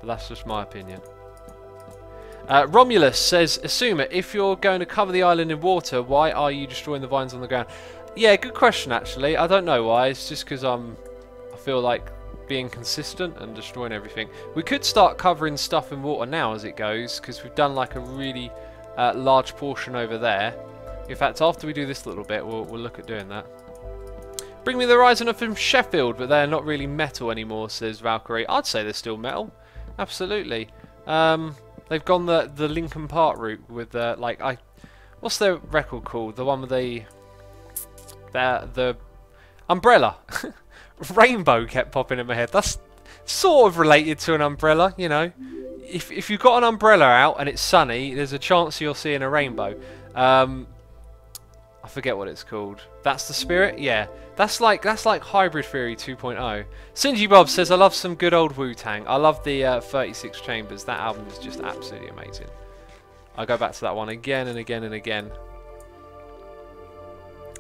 A: But that's just my opinion. Romulus says, Asuma, if you're going to cover the island in water, why are you destroying the vines on the ground? Yeah, good question actually. I don't know why. It's just because I feel like being consistent and destroying everything. We could start covering stuff in water now as it goes, because we've done like a really large portion over there. In fact, after we do this little bit, we'll look at doing that. Bring Me the Horizon are from Sheffield, but they're not really metal anymore, says Valkyrie. I'd say they're still metal. Absolutely. They've gone the Linkin Park route with what's their record called? The one with the umbrella. Rainbow kept popping in my head. That's sort of related to an umbrella, you know. If you've got an umbrella out and it's sunny, there's a chance you're seeing a rainbow. I forget what it's called. That's the Spirit? Yeah. That's like Hybrid Theory 2.0. Sinji Bob says, I love some good old Wu-Tang. I love the 36 Chambers. That album is just absolutely amazing. I go back to that one again and again and again.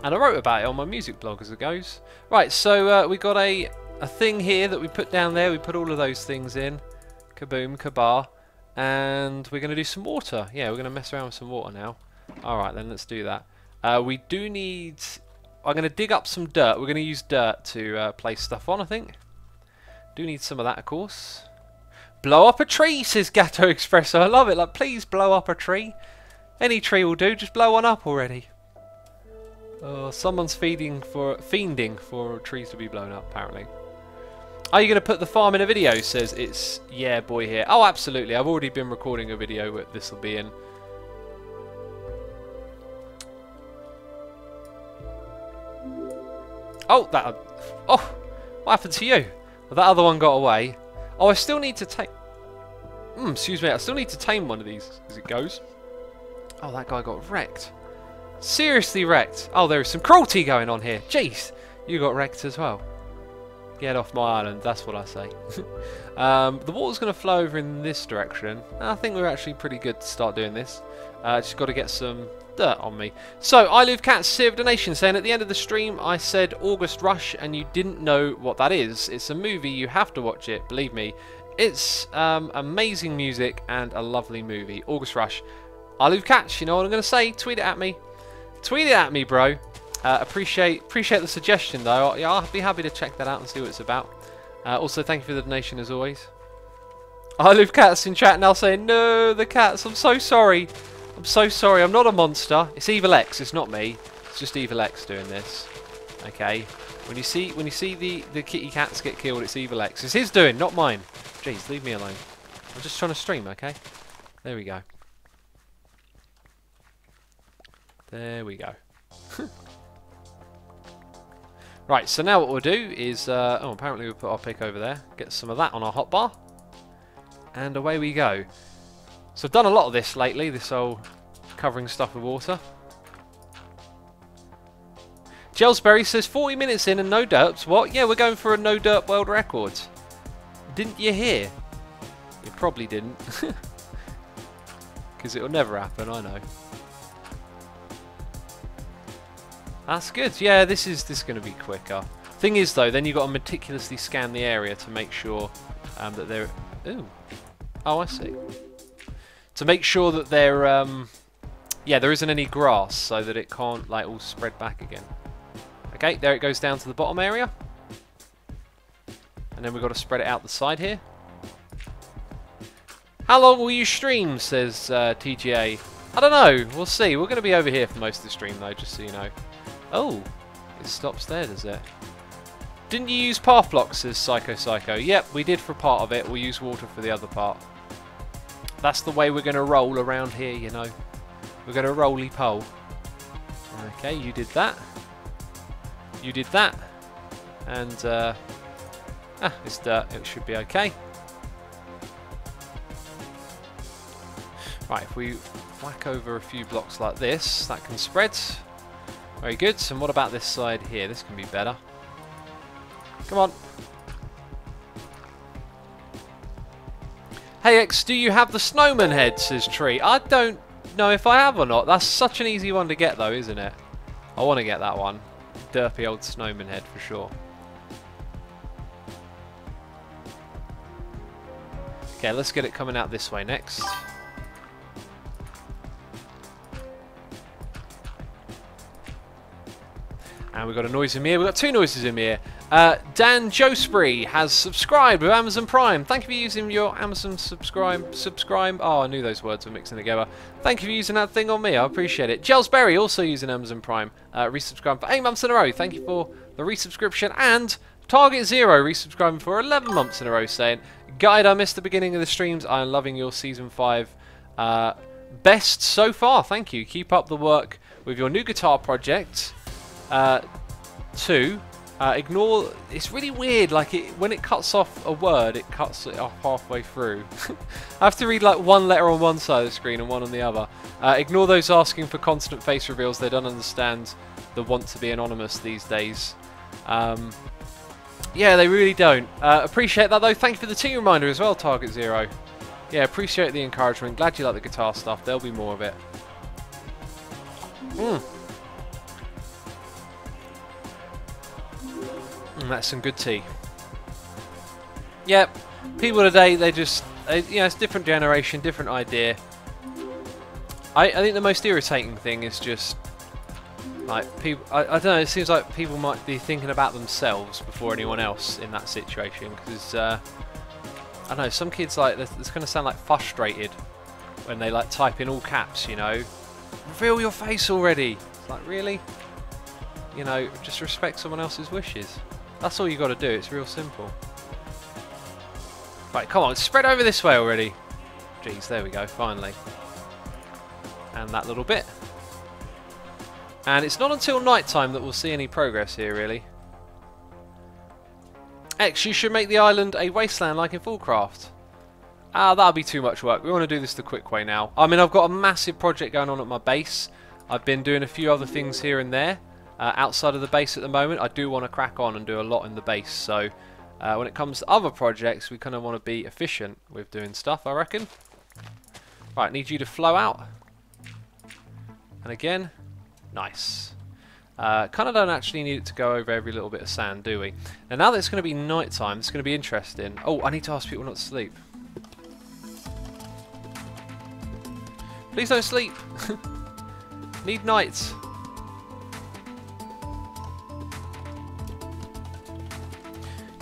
A: And I wrote about it on my music blog as it goes. Right, so we got a thing here that we put down there. We put all of those things in. Kaboom, kabar. And we're going to do some water. Yeah, we're going to mess around with some water now. Alright then, let's do that. We do need... I'm going to dig up some dirt. We're going to use dirt to place stuff on, I think. Do need some of that, of course. Blow up a tree, says Gatto Espresso. I love it. Like, please blow up a tree. Any tree will do. Just blow one up already. Someone's fiending for trees to be blown up, apparently. Are you going to put the farm in a video? Says it's yeah boy here. Oh, absolutely. I've already been recording a video that this will be in. Oh, that. Oh, what happened to you? Well, that other one got away. Oh, I still need to take. Excuse me. I still need to tame one of these as it goes. Oh, that guy got wrecked. Seriously wrecked. Oh, there is some cruelty going on here. Jeez, you got wrecked as well. Get off my island, that's what I say. The water's going to flow over in this direction. I think we're actually pretty good to start doing this. Just got to get some dirt on me. So, I Live Cats here with donation saying at the end of the stream I said August Rush and you didn't know what that is. It's a movie, you have to watch it, believe me. It's amazing music and a lovely movie. August Rush. I Live Cats, you know what I'm going to say? Tweet it at me. Tweet it at me, bro. Appreciate the suggestion, though. Yeah, I'll be happy to check that out and see what it's about. Also, thank you for the donation, as always. I Live Cats in chat now saying, no, the cats, I'm so sorry. I'm so sorry, I'm not a monster. It's Evil X, it's not me. It's just Evil X doing this. Okay? When you see the kitty cats get killed, it's Evil X. It's his doing, not mine. Jeez, leave me alone. I'm just trying to stream, okay? There we go. There we go. Right, so now what we'll do is... oh, apparently we'll put our pick over there. Get some of that on our hotbar. And away we go. So I've done a lot of this lately, this whole covering stuff with water. Gelsberry says 40 minutes in and no derps. What? Yeah, we're going for a no derp world record. Didn't you hear? You probably didn't. Because it'll never happen, I know. That's good. Yeah, this is going to be quicker. Thing is, though, then you've got to meticulously scan the area to make sure that they're... Ooh. Oh, I see. To make sure that they're... yeah, there isn't any grass so that it can't, like, all spread back again. Okay, there it goes down to the bottom area. And then we've got to spread it out the side here. How long will you stream, says TGA. I don't know. We'll see. We're going to be over here for most of the stream, though, just so you know. Oh, it stops there, does it? Didn't you use path blocks, says Psycho? Yep, we did for part of it. We'll use water for the other part. That's the way we're going to roll around here, you know. We're going to roly-pole. Okay, you did that. You did that. And, it's dirt. It should be okay. Right, if we whack over a few blocks like this, that can spread. Very good. And what about this side here? This can be better. Come on. Hey X, do you have the snowman head, says Tree. I don't know if I have or not. That's such an easy one to get though, isn't it? I want to get that one. Derpy old snowman head for sure. Okay, let's get it coming out this way next. And we've got a noise in here. We've got two noises in here. Dan Jospree has subscribed with Amazon Prime. Thank you for using your Amazon subscribe. Oh, I knew those words were mixing together. Thank you for using that thing on me. I appreciate it. Gelsberry also using Amazon Prime. Resubscribed for 8 months in a row. Thank you for the resubscription. And Target Zero resubscribing for 11 months in a row saying, Guide, I missed the beginning of the streams. I am loving your Season 5 best so far. Thank you. Keep up the work with your new guitar project. 2. Ignore. It's really weird. Like when it cuts off a word, it cuts it off halfway through. I have to read like one letter on one side of the screen and one on the other. Ignore those asking for constant face reveals. They don't understand the want to be anonymous these days. Yeah, they really don't. Appreciate that though. Thank you for the team reminder as well, Target Zero. Yeah, appreciate the encouragement. Glad you like the guitar stuff. There'll be more of it. That's some good tea. Yep, people today, you know, it's different generation, different idea. I think the most irritating thing is just, like, people, I don't know, it seems like people might be thinking about themselves before anyone else in that situation, because, I don't know, some kids, like, it's going to sound like frustrated when they, like, type in all caps, you know. Reveal your face already. It's like, really? you know, just respect someone else's wishes. That's all you got to do. It's real simple. Right, come on, spread over this way already. Jeez, there we go, finally. And that little bit. And it's not until night time that we'll see any progress here, really. X, you should make the island a wasteland like in Fullcraft. Ah, that'll be too much work. We want to do this the quick way now. I mean, I've got a massive project going on at my base. I've been doing a few other things here and there outside of the base at the moment. I do want to crack on and do a lot in the base. So when it comes to other projects, we kind of want to be efficient with doing stuff, I reckon. Right, need you to flow out. And again, nice. Kind of don't actually need it to go over every little bit of sand, do we? Now that it's going to be night time, it's going to be interesting. Oh, I need to ask people not to sleep. Please don't sleep. Need nights.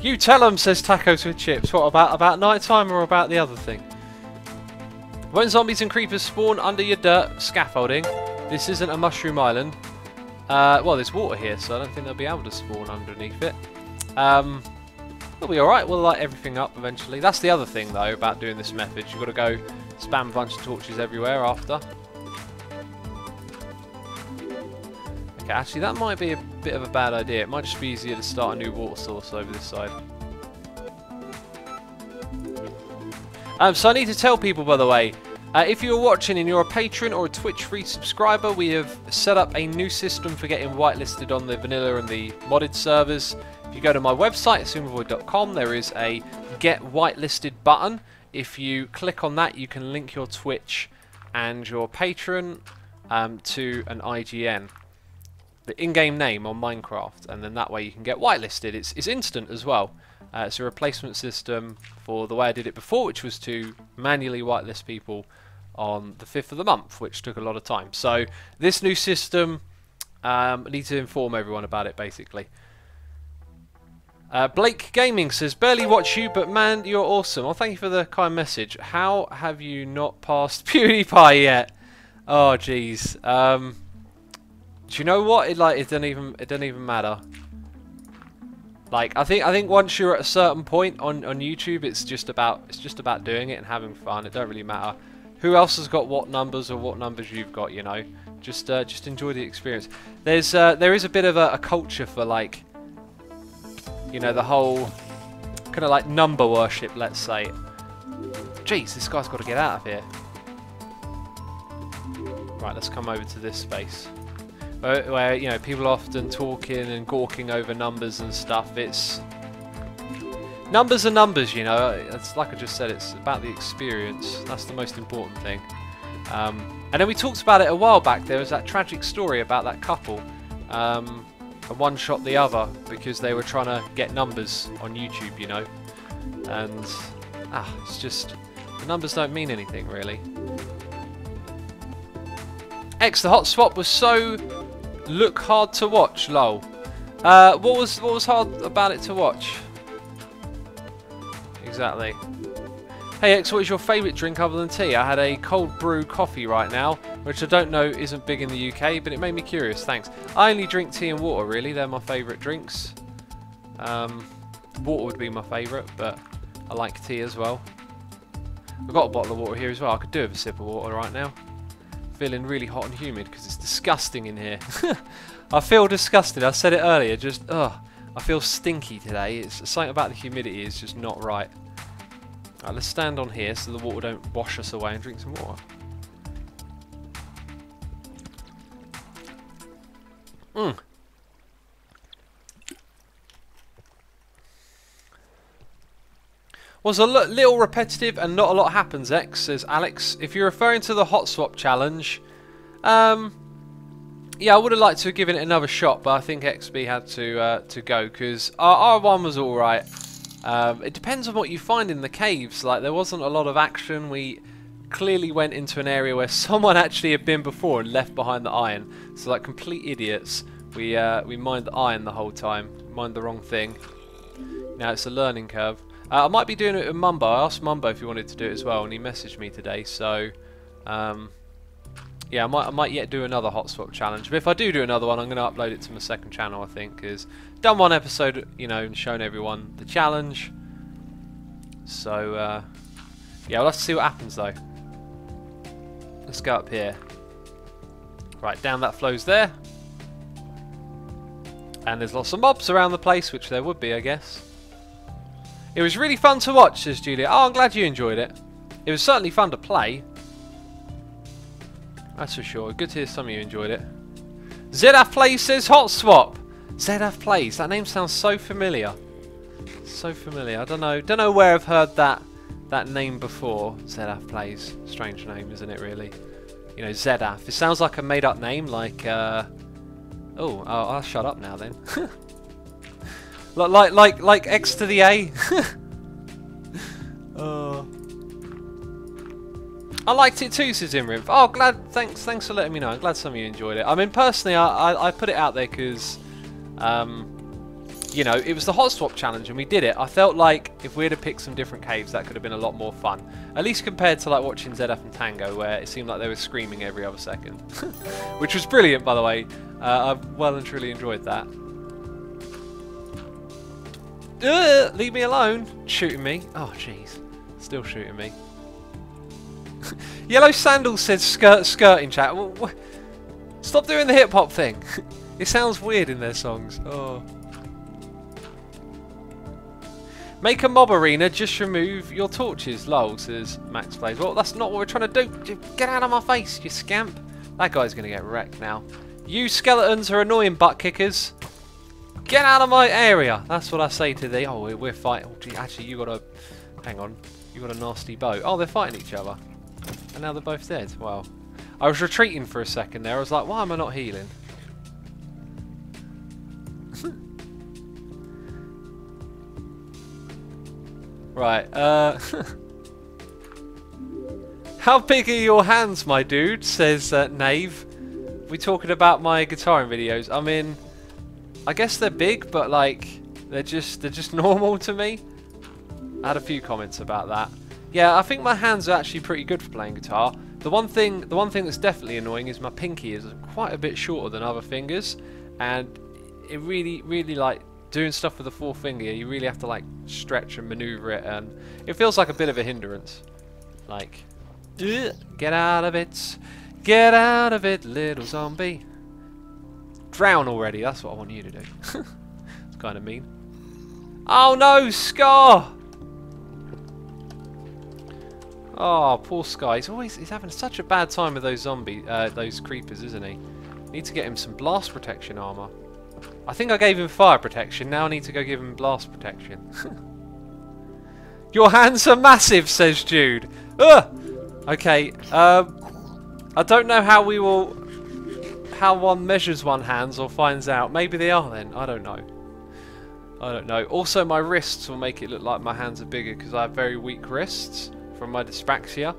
A: You tell them, says Tacos with Chips. What, about night time or about the other thing? When zombies and creepers spawn under your dirt scaffolding, this isn't a mushroom island. Well, there's water here, so I don't think they'll be able to spawn underneath it. We'll be alright. We'll light everything up eventually. That's the other thing, though, about doing this method. You've got to go spam a bunch of torches everywhere after. Okay, actually, that might be a bit of a bad idea. It might just be easier to start a new water source over this side. So I need to tell people, by the way, if you're watching and you're a patron or a Twitch free subscriber, we have set up a new system for getting whitelisted on the vanilla and the modded servers. If you go to my website, assumeavoid.com, there is a get whitelisted button. If you click on that, you can link your Twitch and your patron to an IGN, the in-game name on Minecraft, and then that way you can get whitelisted. It's instant as well. It's a replacement system for the way I did it before, which was to manually whitelist people on the 5th of the month, which took a lot of time. So this new system, I need to inform everyone about it, basically. Blake Gaming says, barely watch you, but man, you're awesome. Well, thank you for the kind message. How have you not passed PewDiePie yet? Oh, jeez. Do you know what? It doesn't even matter. Like, I think once you're at a certain point on YouTube, it's just about doing it and having fun. It don't really matter who else has got what numbers or what numbers you've got. You know, just enjoy the experience. There is a bit of a culture for, like, you know, the whole kind of like number worship, let's say. Jeez, this guy's got to get out of here. Right, let's come over to this space. Where, you know, people are often talking and gawking over numbers and stuff. It's numbers are numbers, you know. It's like I just said, it's about the experience. That's the most important thing. And then we talked about it a while back. There was that tragic story about that couple, and one shot the other because they were trying to get numbers on YouTube, you know. And it's just, the numbers don't mean anything really. X, the hot swap was so look hard to watch, lol. What was hard about it to watch? Exactly. Hey X, what is your favourite drink other than tea? I had a cold brew coffee right now, which I don't know isn't big in the UK, but it made me curious, thanks. I only drink tea and water really, they're my favourite drinks. Water would be my favourite, but I like tea as well. I've got a bottle of water here as well, I could do with a sip of water right now. Feeling really hot and humid because it's disgusting in here. I feel disgusted. I said it earlier. Just I feel stinky today. It's something about the humidity is just not right. Alright, let's stand on here so the water don't wash us away and drink some water. Was a little repetitive and not a lot happens, X, says Alex. If you're referring to the hot swap challenge, yeah, I would have liked to have given it another shot, but I think XB had to go because our one was alright. It depends on what you find in the caves. Like, there wasn't a lot of action. We clearly went into an area where someone actually had been before and left behind the iron. So, like complete idiots, we mined the iron the whole time. Mined the wrong thing. Now it's a learning curve. I might be doing it with Mumbo. I asked Mumbo if he wanted to do it as well, and he messaged me today. So yeah, I might yet do another hot swap challenge. But if I do another one, I'm going to upload it to my second channel, I think, because done one episode, you know, and shown everyone the challenge. So yeah, we'll have to see what happens though. Let's go up here. Right, down that flows there. And there's lots of mobs around the place, which there would be, I guess. It was really fun to watch, says Julia. Oh, I'm glad you enjoyed it. It was certainly fun to play. That's for sure. Good to hear some of you enjoyed it. ZF Plays says hot swap. ZF Plays. That name sounds so familiar. So familiar. I don't know where I've heard that name before. ZF Plays. Strange name, isn't it? Really. You know, ZF. It sounds like a made-up name, like. Oh, I'll shut up now then. like X to the A. I liked it too, says Imriv. Oh, glad. Thanks for letting me know. I'm glad some of you enjoyed it. I mean, personally, I put it out there because, you know, it was the hot swap challenge and we did it. I felt like if we had to pick some different caves, that could have been a lot more fun. At least compared to like watching ZF and Tango, where it seemed like they were screaming every other second, which was brilliant, by the way. I've well and truly enjoyed that. Leave me alone! Shooting me. Oh, jeez. Still shooting me. Yellow Sandals said skirt in chat. Stop doing the hip hop thing. It sounds weird in their songs. Oh. Make a mob arena, just remove your torches. Lol, says Max Plays. Well, that's not what we're trying to do. Get out of my face, you scamp. That guy's going to get wrecked now. You skeletons are annoying butt kickers. Get out of my area. That's what I say to thee. Oh, we're fighting. Oh, gee, actually, you got a... Hang on. You got a nasty bow. Oh, they're fighting each other. And now they're both dead. Wow. I was retreating for a second there. I was like, why am I not healing? Right. How big are your hands, my dude? Says Knave. We talking about my guitaring videos. I mean, I guess they're big, but like they're just normal to me. I had a few comments about that. Yeah, I think my hands are actually pretty good for playing guitar. The one thing that's definitely annoying is my pinky is quite a bit shorter than other fingers, and it really like doing stuff with the forefinger. You really have to like stretch and maneuver it, and it feels like a bit of a hindrance. Like, get out of it, little zombie. Drown already. That's what I want you to do. It's kind of mean. Oh no, Scar! Oh, poor Sky. He's having such a bad time with those those creepers, isn't he? Need to get him some blast protection armor. I think I gave him fire protection. Now I need to go give him blast protection. Your hands are massive, says Jude. Ugh! Okay. I don't know how one measures one hands or finds out. Maybe they are then. I don't know. I don't know. Also, my wrists will make it look like my hands are bigger because I have very weak wrists from my dyspraxia.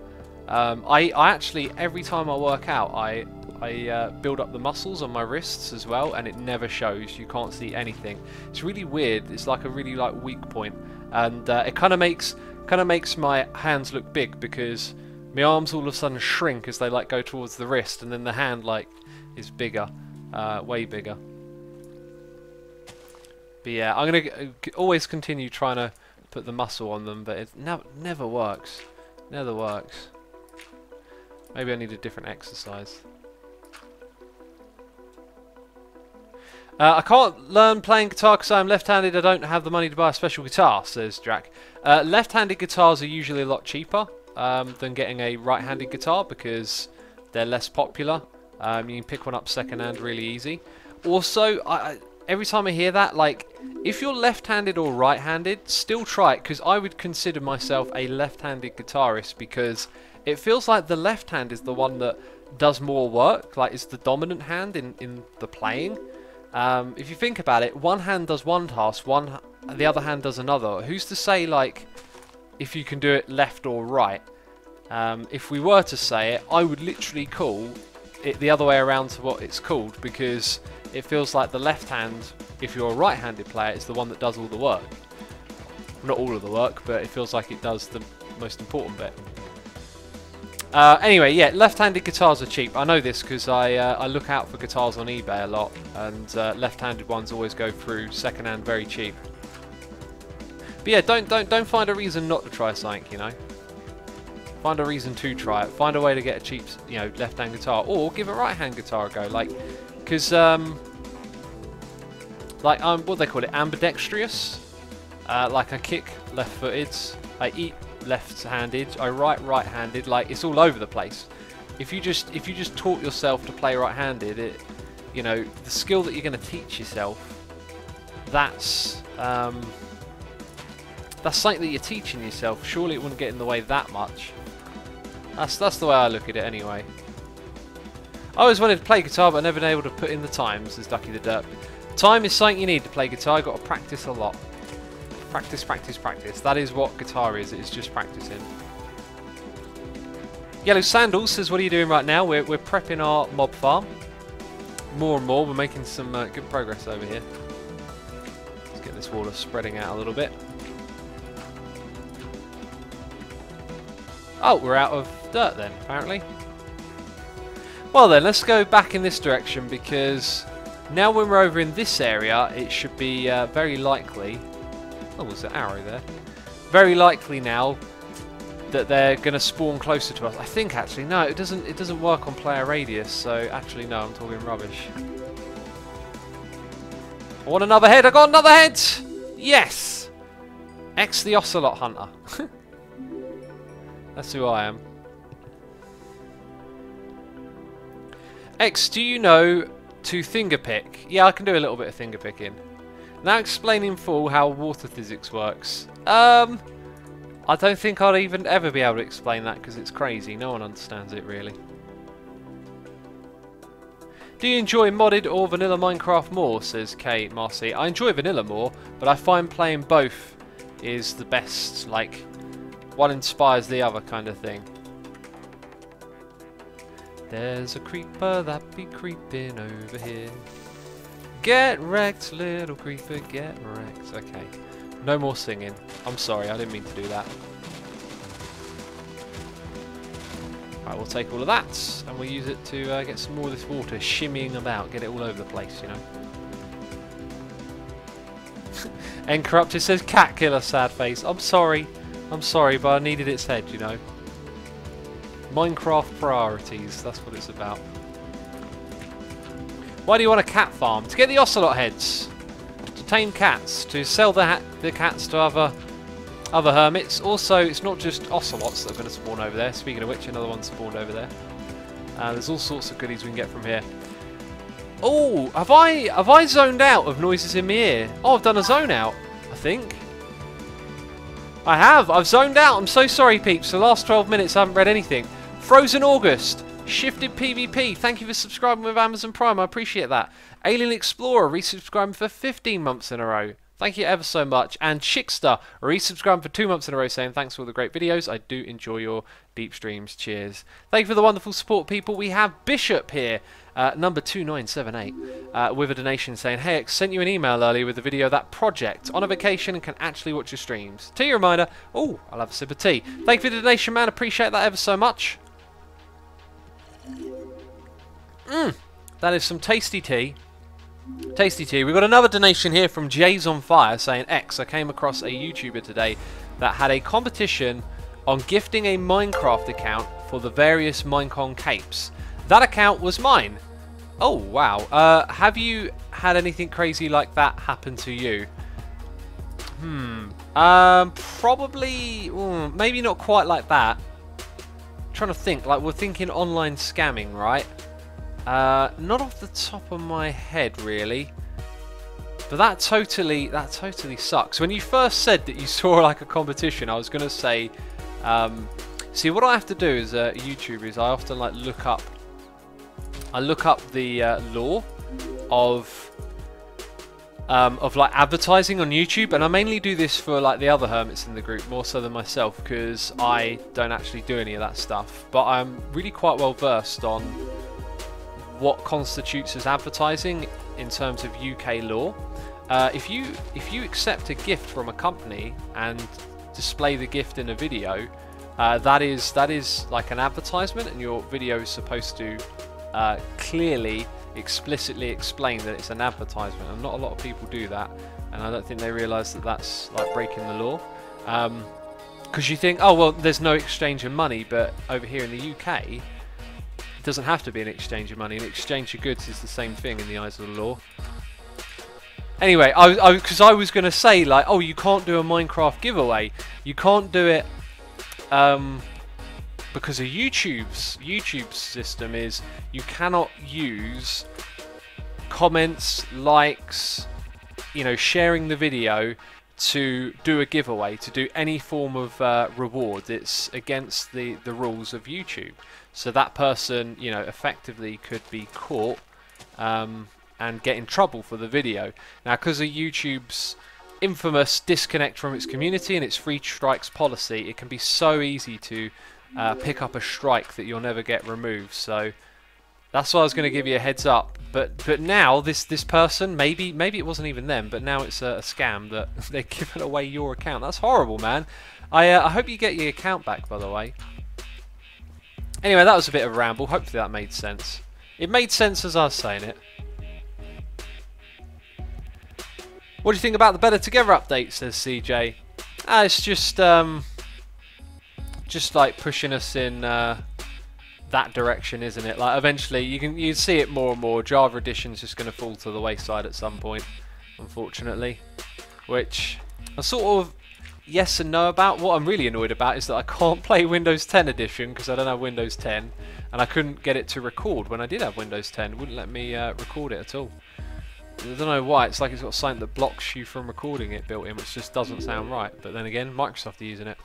A: I actually, every time I work out, I build up the muscles on my wrists as well, and it never shows. You can't see anything. It's really weird. It's like a really weak point, and it kind of makes my hands look big because my arms all of a sudden shrink as they like go towards the wrist, and then the hand like is bigger, way bigger. But yeah, I'm gonna always continue trying to put the muscle on them, but it never works. Never works. Maybe I need a different exercise. I can't learn playing guitar because I'm left-handed. I don't have the money to buy a special guitar, says Drac. Left-handed guitars are usually a lot cheaper than getting a right-handed guitar because they're less popular. You can pick one up second-hand really easy. Also, every time I hear that, like, if you're left-handed or right-handed, still try it, because I would consider myself a left-handed guitarist because it feels like the left hand is the one that does more work, like it's the dominant hand in the playing. If you think about it, one hand does one task, the other hand does another. Who's to say, like, if you can do it left or right? If we were to say it, I would literally call it the other way around to what it's called, because it feels like the left hand, if you're a right-handed player, is the one that does all the work. Not all of the work, but it feels like it does the most important bit. Anyway, yeah, left-handed guitars are cheap. I know this because I look out for guitars on eBay a lot, and left-handed ones always go through second-hand very cheap. But yeah, don't find a reason not to try something, you know. Find a reason to try it. Find a way to get a cheap, you know, left-hand guitar, or give a right-hand guitar a go. Like, because like I'm what do they call it, ambidextrous. Like I kick left-footed, I eat left-handed, I write right-handed. Like it's all over the place. If you just taught yourself to play right-handed, it, you know, the skill that you're going to teach yourself, that's something that you're teaching yourself. Surely it wouldn't get in the way that much. That's the way I look at it anyway. I always wanted to play guitar, but I've never been able to put in the time, says Ducky the Derp. Time is something you need to play guitar. You've got to practice a lot. Practice, practice, practice. That is what guitar is. It's just practicing. Yellow Sandals says, what are you doing right now? We're prepping our mob farm. More and more. We're making some good progress over here. Let's get this water spreading out a little bit. Oh, we're out of dirt then, apparently. Well then, let's go back in this direction, because now when we're over in this area, it should be very likely... Oh, there's an arrow there. Very likely now that they're going to spawn closer to us. I think actually, no, it doesn't work on player radius, so actually no, I'm talking rubbish. I want another head, I got another head! Yes! X the Ocelot Hunter. That's who I am. X, do you know to finger pick? Yeah, I can do a little bit of finger picking. Now explain in full how water physics works. I don't think I'll even ever be able to explain that because it's crazy. No one understands it really. Do you enjoy modded or vanilla Minecraft more? Says Kate Marcy. I enjoy vanilla more, but I find playing both is the best. Like, one inspires the other kind of thing. There's a creeper that be creeping over here. Get wrecked, little creeper, get wrecked. Okay. No more singing. I'm sorry, I didn't mean to do that. Right, we'll take all of that and we'll use it to get some more of this water shimmying about, get it all over the place, you know. And Corrupted says, cat killer, sad face. I'm sorry, but I needed its head, you know. Minecraft priorities, that's what it's about. Why do you want a cat farm? To get the ocelot heads, to tame cats, to sell the cats to other hermits. Also, it's not just ocelots that are going to spawn over there. Speaking of which, another one spawned over there. There's all sorts of goodies we can get from here. Oh, have I zoned out of noises in my ear? Oh, I've done a zone out, I think. I have. I've zoned out. I'm so sorry, peeps. The last 12 minutes I haven't read anything. Frozen August. Shifted PvP. Thank you for subscribing with Amazon Prime. I appreciate that. Alien Explorer resubscribing for 15 months in a row. Thank you ever so much. And Chickster resubscribing for 2 months in a row saying thanks for all the great videos. I do enjoy your deep streams. Cheers. Thank you for the wonderful support, people. We have Bishop here, number 2978, with a donation saying, hey, I sent you an email earlier with the video of that project. On a vacation and can actually watch your streams. To your reminder, oh, I'll have a sip of tea. Thank you for the donation, man. Appreciate that ever so much. That is some tasty tea. Tasty tea. We've got another donation here from Jay's on Fire saying, X, I came across a YouTuber today that had a competition on gifting a Minecraft account for the various Minecon capes. That account was mine. Oh, wow. Have you had anything crazy like that happen to you? Probably, maybe not quite like that. I'm trying to think, like we're thinking online scamming, right? Not off the top of my head, really. But that totally sucks. When you first said that you saw like a competition, I was gonna say, see, what I have to do as a YouTuber is I often like look up the law of like advertising on YouTube, and I mainly do this for like the other hermits in the group more so than myself because I don't actually do any of that stuff. But I'm really quite well versed on what constitutes as advertising in terms of UK law. If you accept a gift from a company and display the gift in a video, that is like an advertisement, and your video is supposed to clearly, explicitly explain that it's an advertisement, and not a lot of people do that, and I don't think they realise that that's like breaking the law. Because you think, oh well, there's no exchange of money, but over here in the UK, it doesn't have to be an exchange of money. An exchange of goods is the same thing in the eyes of the law. Anyway, because I was going to say, like, oh, you can't do a Minecraft giveaway. You can't do it because of YouTube's system is you cannot use comments, likes, you know, sharing the video to do a giveaway, to do any form of reward. It's against the rules of YouTube. So that person, you know, effectively could be caught and get in trouble for the video. Now, because of YouTube's infamous disconnect from its community and its free strikes policy, it can be so easy to pick up a strike that you'll never get removed. So that's why I was going to give you a heads up. But now this person, maybe it wasn't even them, but now it's a scam that they're giving away your account. That's horrible, man. I hope you get your account back, by the way. Anyway, that was a bit of a ramble. Hopefully that made sense. It made sense as I was saying it. What do you think about the Better Together update, says CJ? It's just like pushing us in that direction, isn't it? Like eventually you see it more and more. Java Edition's just going to fall to the wayside at some point, unfortunately. Which I sort of yes and no about. What I'm really annoyed about is that I can't play Windows 10 Edition because I don't have Windows 10, and I couldn't get it to record when I did have Windows 10. It wouldn't let me record it at all. I don't know why. It's like it's got something that blocks you from recording it built in, which just doesn't sound right. But then again, Microsoft are using it.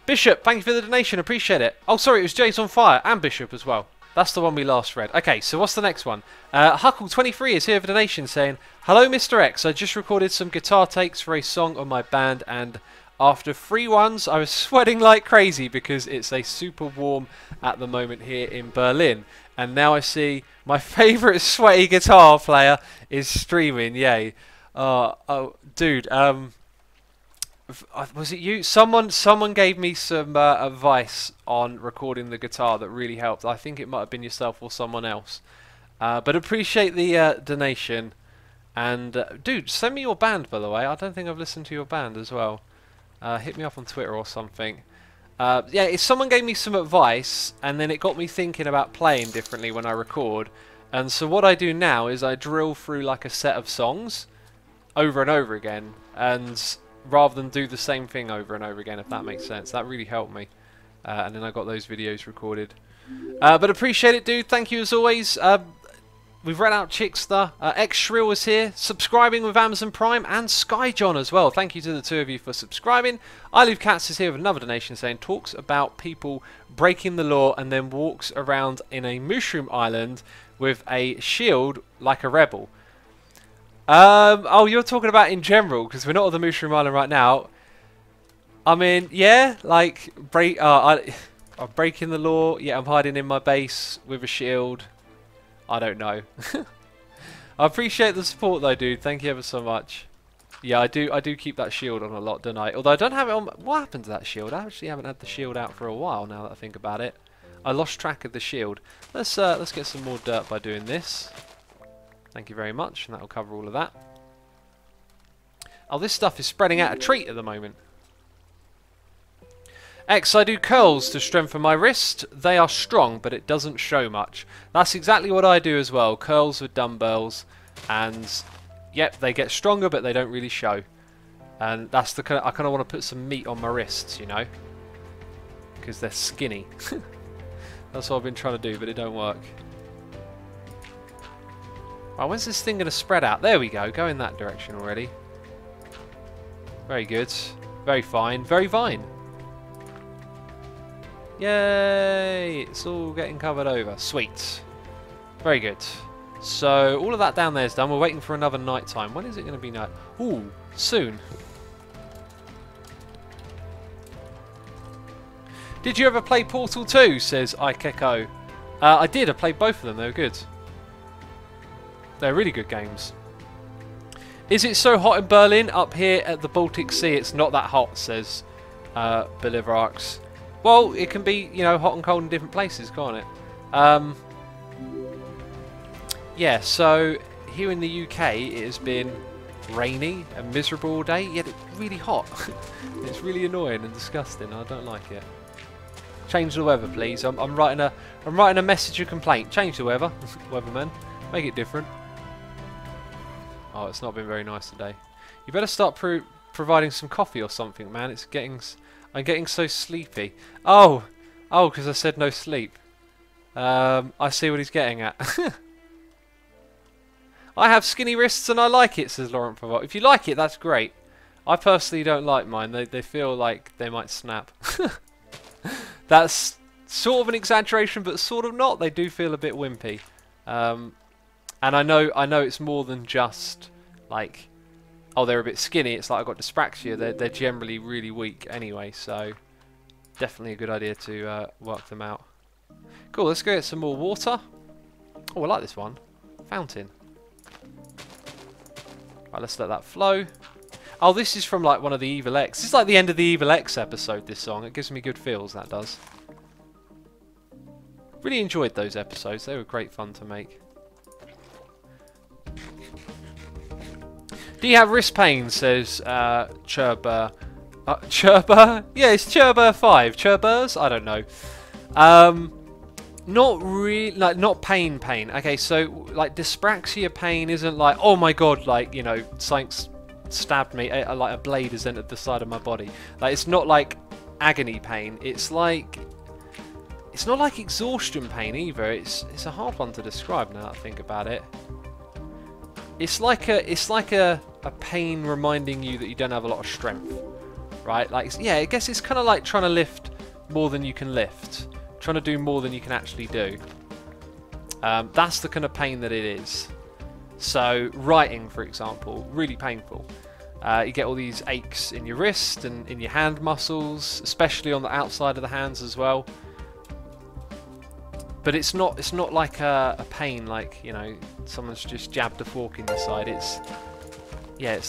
A: Bishop, thank you for the donation. Appreciate it. Oh, sorry, it was Jay's on Fire and Bishop as well. That's the one we last read. Okay, so what's the next one? Huckle23 is here with a donation saying, hello, Mr. X. I just recorded some guitar takes for a song on my band, and after 3 ones, I was sweating like crazy because it's a super warm at the moment here in Berlin. And now I see my favourite sweaty guitar player is streaming. Yay. Oh, dude. Was it you? Someone gave me some advice on recording the guitar that really helped. I think it might have been yourself or someone else. But appreciate the donation. And, dude, send me your band, by the way. I don't think I've listened to your band as well. Hit me up on Twitter or something. Yeah, if someone gave me some advice, and then it got me thinking about playing differently when I record. And so what I do now is I drill through like a set of songs over and over again, and rather than do the same thing over and over again, if that makes sense. That really helped me. And then I got those videos recorded. But appreciate it, dude. Thank you as always. We've read out Chickster. X Shrill was here, subscribing with Amazon Prime, and Skyjohn as well. Thank you to the 2 of you for subscribing. I Leave Cats is here with another donation saying, talks about people breaking the law and then walks around in a mushroom island with a shield like a rebel. Oh, you're talking about in general, because we're not on the mushroom island right now. I mean, yeah, like, I'm breaking the law. Yeah, I'm hiding in my base with a shield. I don't know. I appreciate the support though, dude. Thank you ever so much. Yeah, I do keep that shield on a lot, don't I? Although I don't have it on. What happened to that shield? I actually haven't had the shield out for a while now that I think about it. I lost track of the shield. Let's get some more dirt by doing this. Thank you very much, and that'll cover all of that. Oh, this stuff is spreading out a treat at the moment. X, I do curls to strengthen my wrist. They are strong, but it doesn't show much. That's exactly what I do as well. Curls with dumbbells, and yep, they get stronger, but they don't really show. And that's the kind of, I kind of want to put some meat on my wrists, you know, because they're skinny. That's what I've been trying to do, but it don't work. Right, when's this thing going to spread out? There we go. Go in that direction already. Very good. Very fine. Very fine. Yay! It's all getting covered over. Sweet. Very good. So, all of that down there is done. We're waiting for another night time. When is it going to be night? Ooh, soon. Did you ever play Portal 2? Says Ikeko. I did. I played both of them. They were good. They're really good games. Is it so hot in Berlin? Up here at the Baltic Sea, it's not that hot, says Bolivararchs. Well, it can be, you know, hot and cold in different places, can't it? Yeah, so here in the UK it has been rainy and miserable all day, yet it's really hot. It's really annoying and disgusting. I don't like it. Change the weather, please. I'm writing a message of complaint. Change the weather, weatherman. Make it different. Oh, it's not been very nice today. You better start providing some coffee or something, man. I'm getting so sleepy. Oh, because I said no sleep. I see what he's getting at. I have skinny wrists and I like it, says Laurent Provot. If you like it, that's great. I personally don't like mine. They feel like they might snap. That's sort of an exaggeration, but sort of not. They do feel a bit wimpy. And I know it's more than just like, oh, they're a bit skinny. It's like I've got dyspraxia. They're generally really weak anyway, so definitely a good idea to work them out. Cool, let's go get some more water. Oh, I like this one. Fountain. Right, let's let that flow. Oh, this is from like one of the Evil X. This is like the end of the Evil X episode, this song. It gives me good feels, that does. Really enjoyed those episodes. They were great fun to make. Do you have wrist pain, says Churber. Churber? Yeah, it's Churber 5. Churbers? I don't know. Not really, like, not pain. Okay, so, like, dyspraxia pain isn't like, oh my god, like, you know, something's stabbed me, like a blade has entered the side of my body. Like, it's not like agony pain. It's like, it's not like exhaustion pain either. It's a hard one to describe now that I think about it. It's like a pain reminding you that you don't have a lot of strength, right? Like, yeah, I guess it's kind of like trying to lift more than you can lift. Trying to do more than you can actually do. That's the kind of pain that it is. So writing, for example, really painful. You get all these aches in your wrist and in your hand muscles, especially on the outside of the hands as well. But it's not like a pain like, you know, someone's just jabbed a fork in your side. It's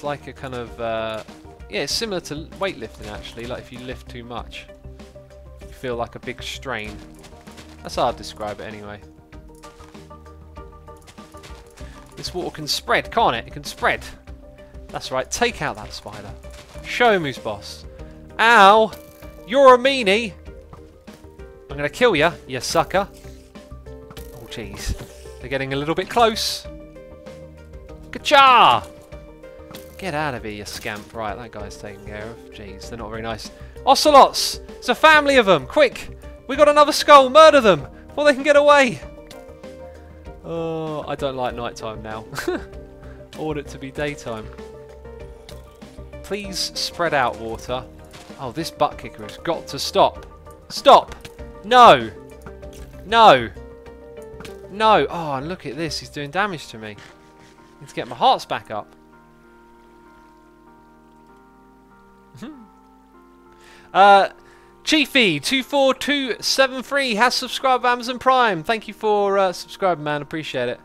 A: like a kind of it's similar to weightlifting actually. Like if you lift too much, feel like a big strain. That's how I'd describe it anyway. This water can spread, can't it? It can spread. That's right, take out that spider. Show him who's boss. Ow! You're a meanie! I'm gonna kill you, you sucker. Oh jeez. They're getting a little bit close. Ka-cha! Get out of here, you scamp. Right, that guy's taken care of. Jeez, they're not very nice. Ocelots! It's a family of them! Quick! We got another skull! Murder them! Before they can get away! Oh, I don't like nighttime now. I want it to be daytime. Please spread out, water. Oh, this butt kicker has got to stop. Stop! No! No! No! Oh, and look at this. He's doing damage to me. I need to get my hearts back up. Chiefy24273 has subscribed to Amazon Prime. Thank you for subscribing, man. Appreciate it.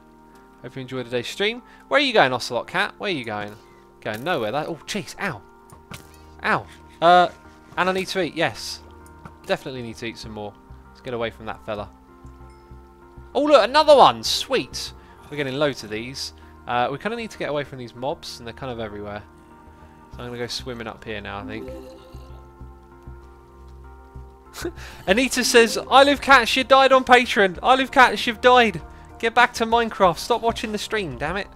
A: Hope you enjoyed today's stream. Where are you going, Ocelot Cat? Where are you going? Going nowhere. Oh, jeez. Ow. Ow. And I need to eat. Yes. Definitely need to eat some more. Let's get away from that fella. Oh, look. Another one. Sweet. We're getting loads of these. We kind of need to get away from these mobs, and they're kind of everywhere. So I'm going to go swimming up here now, I think. Anita says, I live cats, you died on Patreon. I live cats, you've died. Get back to Minecraft. Stop watching the stream, damn it.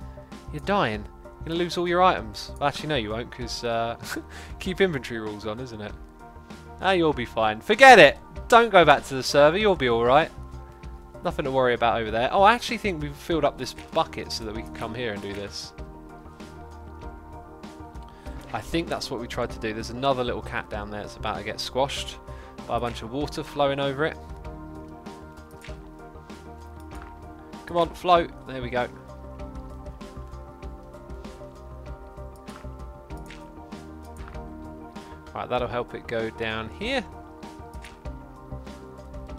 A: You're dying. You're going to lose all your items. Well, actually, no, you won't, because keep inventory rules on, isn't it? Ah, you'll be fine. Forget it. Don't go back to the server. You'll be alright. Nothing to worry about over there. Oh, I actually think we've filled up this bucket so that we can come here and do this. I think that's what we tried to do. There's another little cat down there that's about to get squashed by a bunch of water flowing over it. Come on, float. There we go. Right, that'll help it go down here.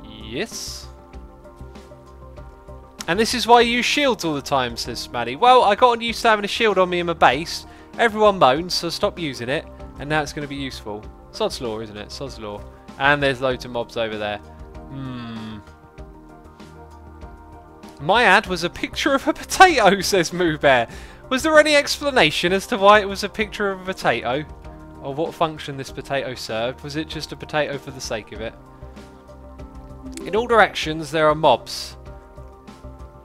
A: Yes. And this is why you use shields all the time, says Maddie. Well, I got used to having a shield on me in my base. Everyone moans, so stop using it. And now it's going to be useful. Sod's law, isn't it? Sod's law. And there's loads of mobs over there. My ad was a picture of a potato, says Moo Bear. Was there any explanation as to why it was a picture of a potato? Or what function this potato served? Was it just a potato for the sake of it? In all directions there are mobs.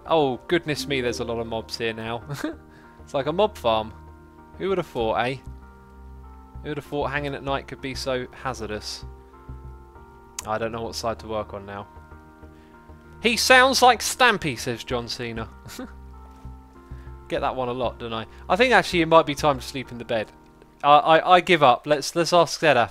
A: Oh, goodness me, there's a lot of mobs here now. It's like a mob farm. Who would have thought, eh? Who would have thought hanging at night could be so hazardous? I don't know what side to work on now. He sounds like Stampy, says John Cena. Get that one a lot, don't I? I think actually it might be time to sleep in the bed. I give up. Let's ask Zedaf.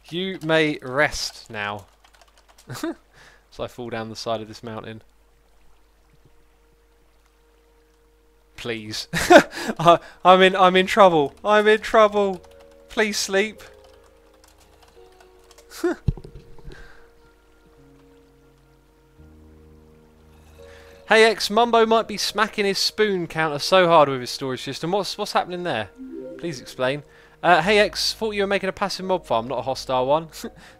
A: You may rest now. So I fall down the side of this mountain. Please. I'm in trouble. I'm in trouble. Please sleep. Hey X, Mumbo might be smacking his spoon counter so hard with his storage system. What's happening there? Please explain. Hey X, thought you were making a passive mob farm, not a hostile one.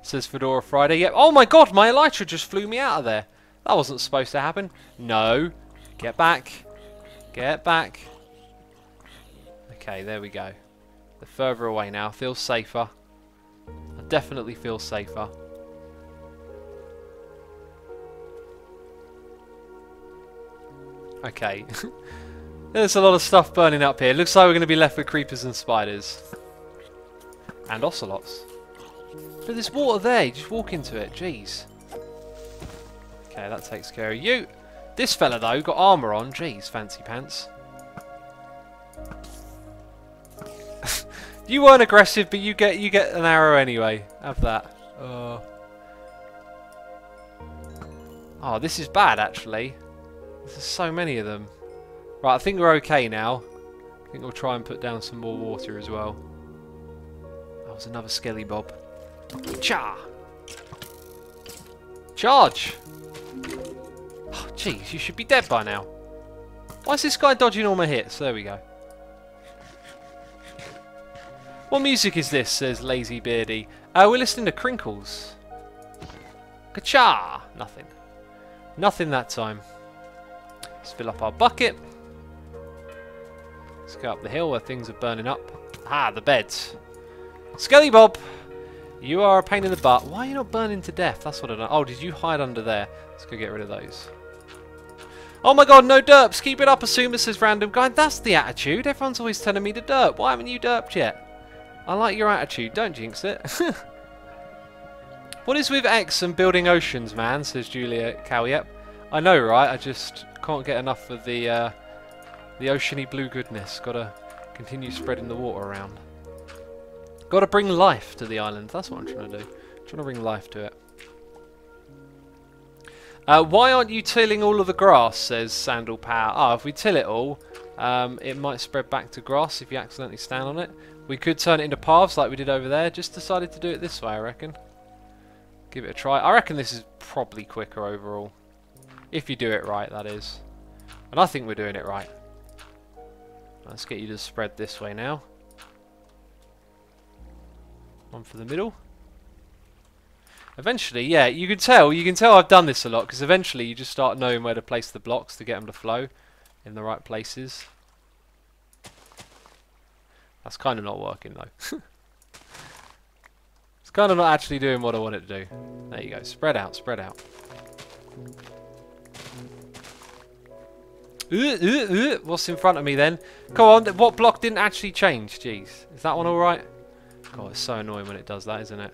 A: Says Fedora Friday. Yep. Oh my god, my elytra just flew me out of there. That wasn't supposed to happen. No. Get back. Get back. Okay, there we go. They're further away now. Feels safer. I definitely feel safer. Okay. There's a lot of stuff burning up here. Looks like we're going to be left with creepers and spiders. And ocelots. But there's water there. You just walk into it. Jeez. Okay, that takes care of you. This fella, though, got armour on. Jeez, fancy pants. You weren't aggressive, but you get an arrow anyway. Have that. Oh, this is bad, actually. There's so many of them. Right, I think we're okay now. I think we'll try and put down some more water as well. That was another skelly bob. Cha! Charge! Oh, jeez, you should be dead by now. Why is this guy dodging all my hits? There we go. What music is this? Says Lazy Beardy. We're listening to Crinkles. Ka-cha! Nothing. Nothing that time. Let's fill up our bucket. Let's go up the hill where things are burning up. Ah, the beds. Skelly Bob! You are a pain in the butt. Why are you not burning to death? That's what I don't know. Oh, did you hide under there? Let's go get rid of those. Oh my god, no derps! Keep it up, Assumer, says Random Guy. That's the attitude. Everyone's always telling me to derp. Why haven't you derped yet? I like your attitude. Don't jinx it. What is with X and building oceans, man? Says Julia Cowyep. I know, right? I just can't get enough of the oceany blue goodness. Gotta continue spreading the water around. Gotta bring life to the island. That's what I'm trying to do. I'm trying to bring life to it. Why aren't you tilling all of the grass? Says Sandal Power. Oh, if we till it all, it might spread back to grass if you accidentally stand on it. We could turn it into paths like we did over there. Just decided to do it this way, I reckon. Give it a try. I reckon this is probably quicker overall. If you do it right, that is. And I think we're doing it right. Let's get you to spread this way now. One for the middle. Eventually, yeah, you can tell I've done this a lot, because eventually you just start knowing where to place the blocks to get them to flow in the right places. That's kind of not working though. It's kind of not actually doing what I want it to do. There you go, spread out, spread out. What's in front of me then? Come on, what block didn't actually change? Jeez, is that one alright? God, it's so annoying when it does that, isn't it?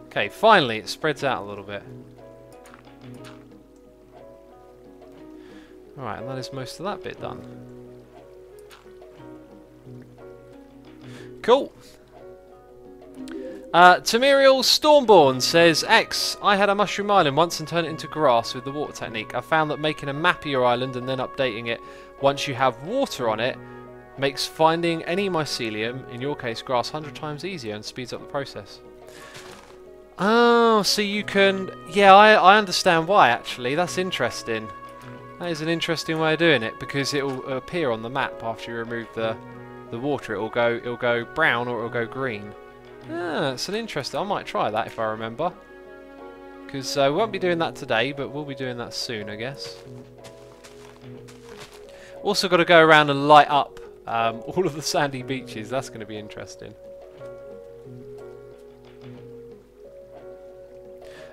A: Okay, finally it spreads out a little bit. Alright, and that is most of that bit done. Cool. Tamiriel Stormborn says, X, I had a mushroom island once and turned it into grass with the water technique. I found that making a map of your island and then updating it once you have water on it makes finding any mycelium, in your case grass, 100 times easier and speeds up the process. Oh, Oh, so you can... Yeah, I understand why, actually. That's interesting. That is an interesting way of doing it, because it will appear on the map after you remove the water. It'll go brown or it'll go green. Ah, it's an interesting... I might try that if I remember. Because we won't be doing that today, but we'll be doing that soon, I guess. Also got to go around and light up all of the sandy beaches. That's going to be interesting.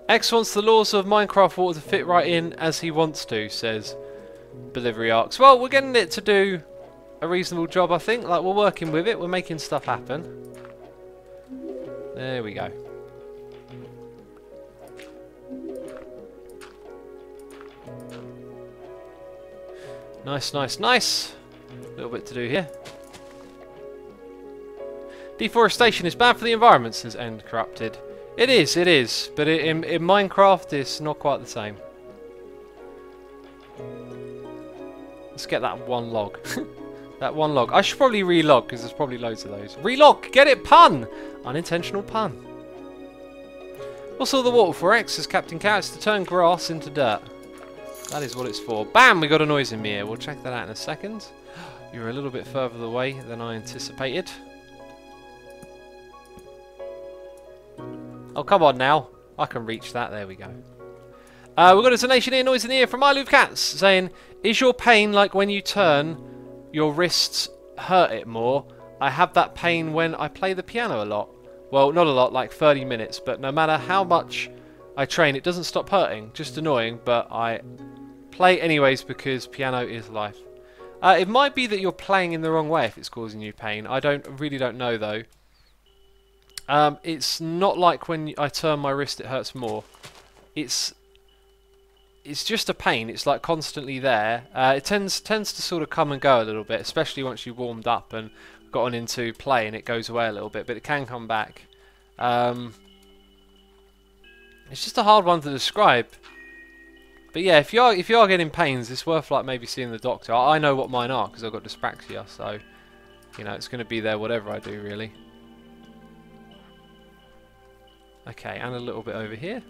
A: X wants the laws of Minecraft water to fit right in as he wants to, says Bolivariarks. Well, we're getting it to do a reasonable job, I think. Like, we're working with it. We're making stuff happen. There we go. Nice, nice, nice. A little bit to do here. Deforestation is bad for the environment, says End Corrupted. It is, but in Minecraft it's not quite the same. Let's get that one log. That one log. I should probably relog because there's probably loads of those. Relog! Get it! Pun! Unintentional pun. What's all the water for? X, says Captain Carrots, to turn grass into dirt. That is what it's for. Bam! We got a noise in here. We'll check that out in a second. You're a little bit further away than I anticipated. Oh, come on now. I can reach that. There we go. We've got a donation here, noise in the ear from iLoveCats, saying, is your pain like when you turn, your wrists hurt it more? I have that pain when I play the piano a lot. Well, not a lot, like 30 minutes, but no matter how much I train, it doesn't stop hurting. Just annoying, but I play anyways because piano is life. It might be that you're playing in the wrong way if it's causing you pain. I really don't know though. It's not like when I turn my wrist it hurts more. It's just a pain. It's like constantly there. It tends to sort of come and go a little bit, especially once you warmed up and gotten into play, and it goes away a little bit, but it can come back. It's just a hard one to describe. But yeah, if you are getting pains, it's worth like maybe seeing the doctor. I know what mine are because I've got dyspraxia, so you know it's going to be there whatever I do really. Okay, and a little bit over here.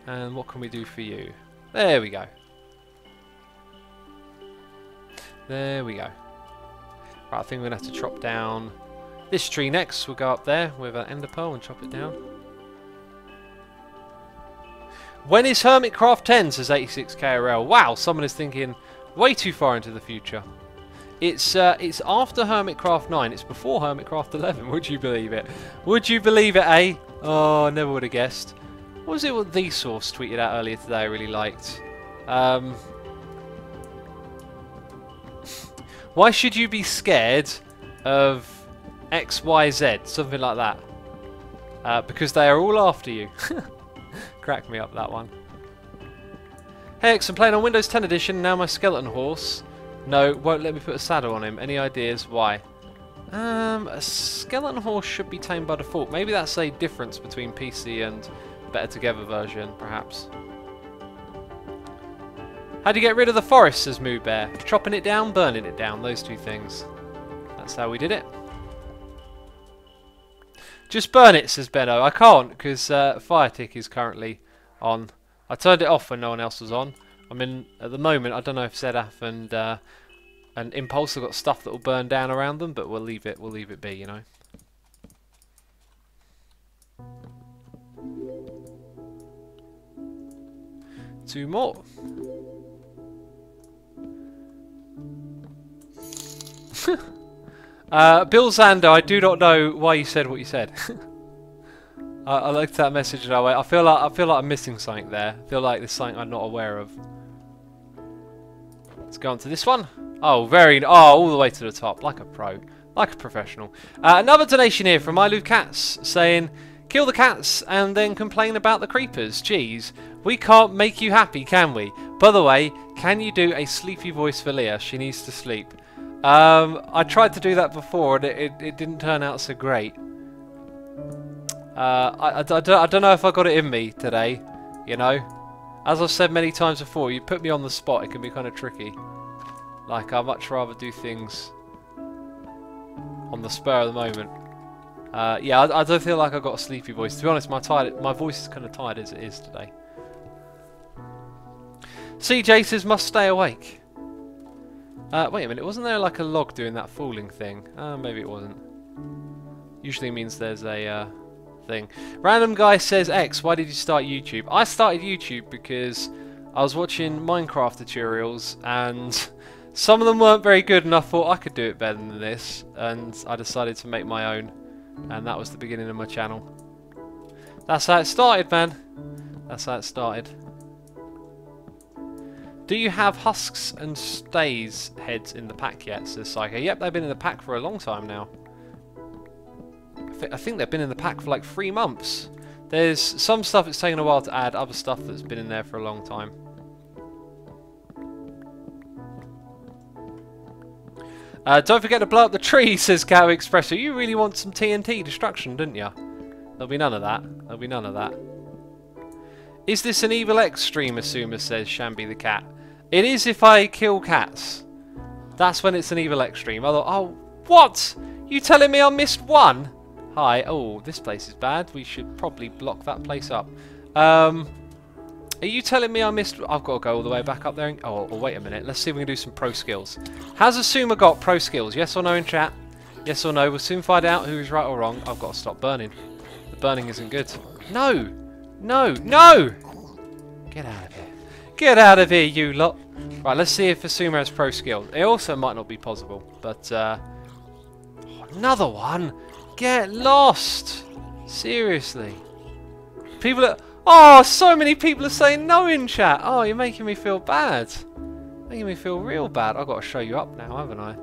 A: And what can we do for you? There we go. There we go. Right, I think we're going to have to chop down this tree next. We'll go up there with an ender pearl and chop it down. When is Hermitcraft 10, says 86KRL. Wow, someone is thinking way too far into the future. It's after Hermitcraft 9. It's before Hermitcraft 11. Would you believe it? Would you believe it, eh? Oh, I never would have guessed. What was it what The Source tweeted out earlier today I really liked? Why should you be scared of XYZ? Something like that. Because they are all after you. Crack me up, that one. Hey X, I'm playing on Windows 10 Edition. Now my skeleton horse. No, won't let me put a saddle on him. Any ideas why? A skeleton horse should be tamed by default. Maybe that's a difference between PC and Better Together version, perhaps. How do you get rid of the forest, says Moo Bear? Chopping it down, burning it down, those two things. That's how we did it. Just burn it, says Benno. I can't, because Fire Tick is currently on. I turned it off when no one else was on. I mean, at the moment, I don't know if Zedaf and Impulse have got stuff that will burn down around them, but we'll leave it be, you know. Two more. Bill Zander, I do not know why you said what you said. I looked at that message and I went, I feel like I'm missing something there. I feel like there's something I'm not aware of. Let's go on to this one. Oh, all the way to the top, like a pro, like a professional. Another donation here from iLoveCats saying, kill the cats and then complain about the creepers. Jeez, we can't make you happy, can we? By the way, can you do a sleepy voice for Leah? She needs to sleep. I tried to do that before and it didn't turn out so great. I don't know if I got it in me today, you know. As I've said many times before, you put me on the spot, it can be kind of tricky. Like, I'd much rather do things on the spur of the moment. Yeah, I don't feel like I've got a sleepy voice. To be honest, my voice is kind of tired as it is today. CJ says must stay awake. Wait a minute, wasn't there like a log doing that falling thing? Maybe it wasn't. Usually means there's a thing. Random guy says X, why did you start YouTube? I started YouTube because I was watching Minecraft tutorials and some of them weren't very good and I thought I could do it better than this, and I decided to make my own, and that was the beginning of my channel. That's how it started, man. That's how it started. Do you have husks and stays heads in the pack yet, says Psycho? Yep, they've been in the pack for a long time now. I think they've been in the pack for like 3 months. There's some stuff that's taken a while to add, other stuff that's been in there for a long time. Don't forget to blow up the tree, says Cow Expresso. You really want some TNT destruction, didn't you? There'll be none of that. There'll be none of that. Is this an Evil X stream, Asuma, says Shambi the cat. It is if I kill cats. That's when it's an Evil X stream. Oh, what? You telling me I missed one? Hi. Oh, this place is bad. We should probably block that place up. Are you telling me I missed... I've got to go all the way back up there. And, oh, wait a minute. Let's see if we can do some pro skills. Has Asuma got pro skills? Yes or no in chat? Yes or no? We'll soon find out who is right or wrong. I've got to stop burning. The burning isn't good. No! No! No! Get out of here. Get out of here, you lot. Right, let's see if Asuma has pro skills. It also might not be possible, but... another one? Get lost! Seriously. People are... Oh, so many people are saying no in chat. Oh, you're making me feel bad. Making me feel real bad. I've got to show you up now, haven't I?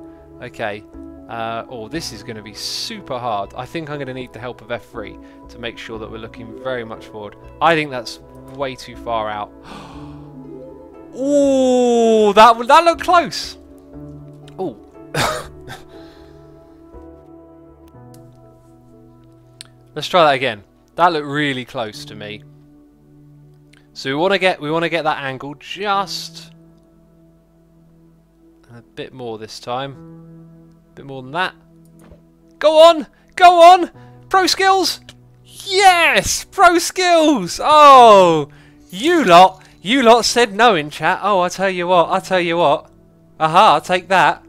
A: Okay. Oh, this is going to be super hard. I think I'm going to need the help of F3 to make sure that we're looking very much forward. I think that's way too far out. Oh, that looked close. Oh. Let's try that again. That looked really close to me. So we want to get that angle just a bit more this time. A bit more than that. Go on! Go on! Pro skills! Yes! Pro skills! Oh! You lot said no in chat. Oh, I tell you what. Aha, I'll take that.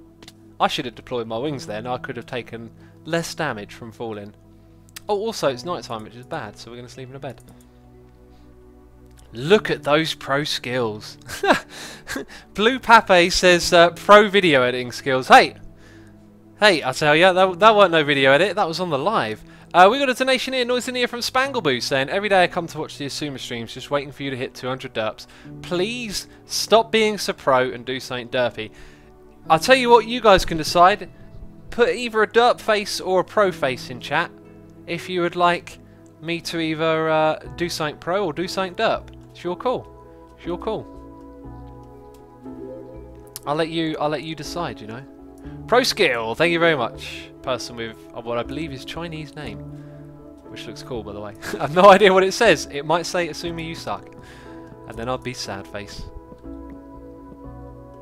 A: I should have deployed my wings then. I could have taken less damage from falling. Oh, also, it's night time, which is bad, so we're going to sleep in a bed. Look at those pro skills. Blue Pape says pro video editing skills. Hey, I tell you, that weren't no video edit. That was on the live. We got a donation here, Noise in here from Spangleboo saying, every day I come to watch the Asuma streams, just waiting for you to hit 200 derps. Please stop being so pro and do something derpy. I'll tell you what, you guys can decide. Put either a derp face or a pro face in chat if you would like me to either do something pro or do something derp. It's your call. It's your call. I'll let you decide, you know. Pro skill, thank you very much. Person with what I believe is Chinese name, which looks cool, by the way. I have no idea what it says. It might say "Asuma you suck," and then I'll be sad face.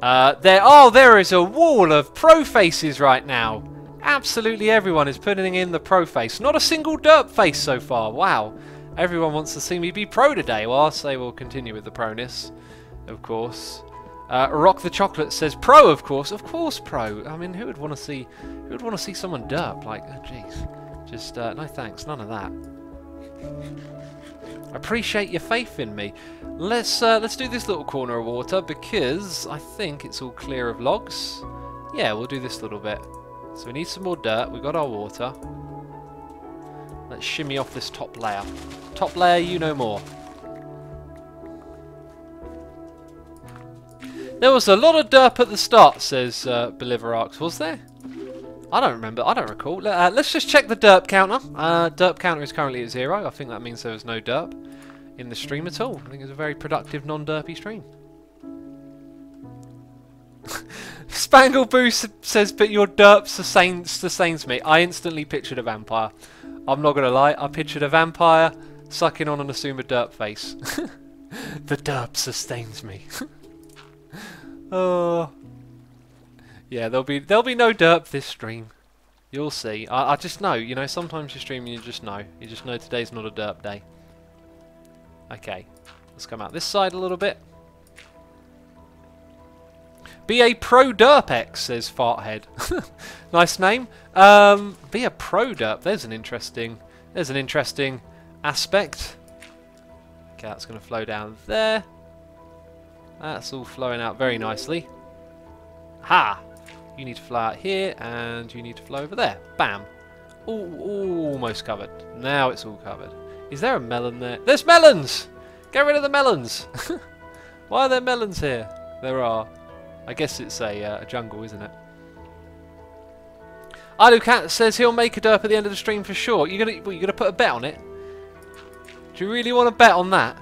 A: There is a wall of pro faces right now. Absolutely everyone is putting in the pro face. Not a single derp face so far. Wow. Everyone wants to see me be pro today. Well, I'll say we'll continue with the proness, of course. Rock the Chocolate says pro, of course. Of course, pro. I mean, who would want to see someone derp? Like, oh, jeez. Just no thanks. None of that. Appreciate your faith in me. Let's do this little corner of water because I think it's all clear of logs. Yeah, we'll do this little bit. So we need some more dirt. We've got our water. Let's shimmy off this top layer. Top layer, you know more. There was a lot of derp at the start, says Believer Arcs. Was there? I don't remember. I don't recall. Let's just check the derp counter. Derp counter is currently at 0. I think that means there was no derp in the stream at all. I think it was a very productive, non-derpy stream. Spangleboo says, but your derp sustains me. I instantly pictured a vampire. I'm not going to lie. I pictured a vampire sucking on an Asuma derp face. The derp sustains me. Oh. Yeah, there'll be no derp this stream. You'll see. I just know, you know, sometimes you're streaming, you just know. You just know today's not a derp day. Okay, let's come out this side a little bit. Be a pro derpex, says Farthead. Nice name. Be a pro derp. There's an interesting aspect. Okay, that's going to flow down there. That's all flowing out very nicely. Ha! You need to flow out here, and you need to flow over there. Bam! Almost covered. Now it's all covered. Is there a melon there? There's melons! Get rid of the melons! Why are there melons here? There are. I guess it's a jungle, isn't it? Alucat says he'll make a derp at the end of the stream for sure. You gonna put a bet on it? Do you really want to bet on that?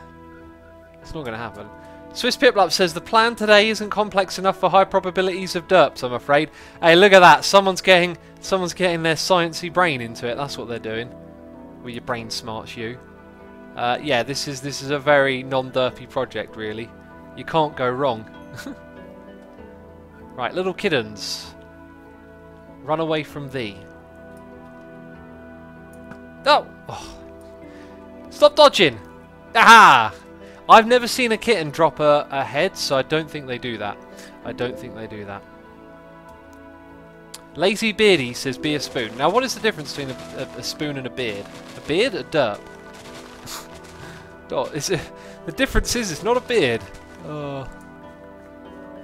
A: It's not gonna happen. Swiss Piplup says the plan today isn't complex enough for high probabilities of derps, I'm afraid. Hey, look at that! Someone's getting their sciencey brain into it. That's what they're doing. With your brain smarts, you. Yeah, this is a very non-derpy project, really. You can't go wrong. Right, little kittens. Run away from thee. Oh! Stop dodging! Aha! I've never seen a kitten drop a head, so I don't think they do that. I don't think they do that. Lazy Beardy says be a spoon. Now what is the difference between a spoon and a beard? A beard? A derp. Oh, the difference is it's not a beard. Oh.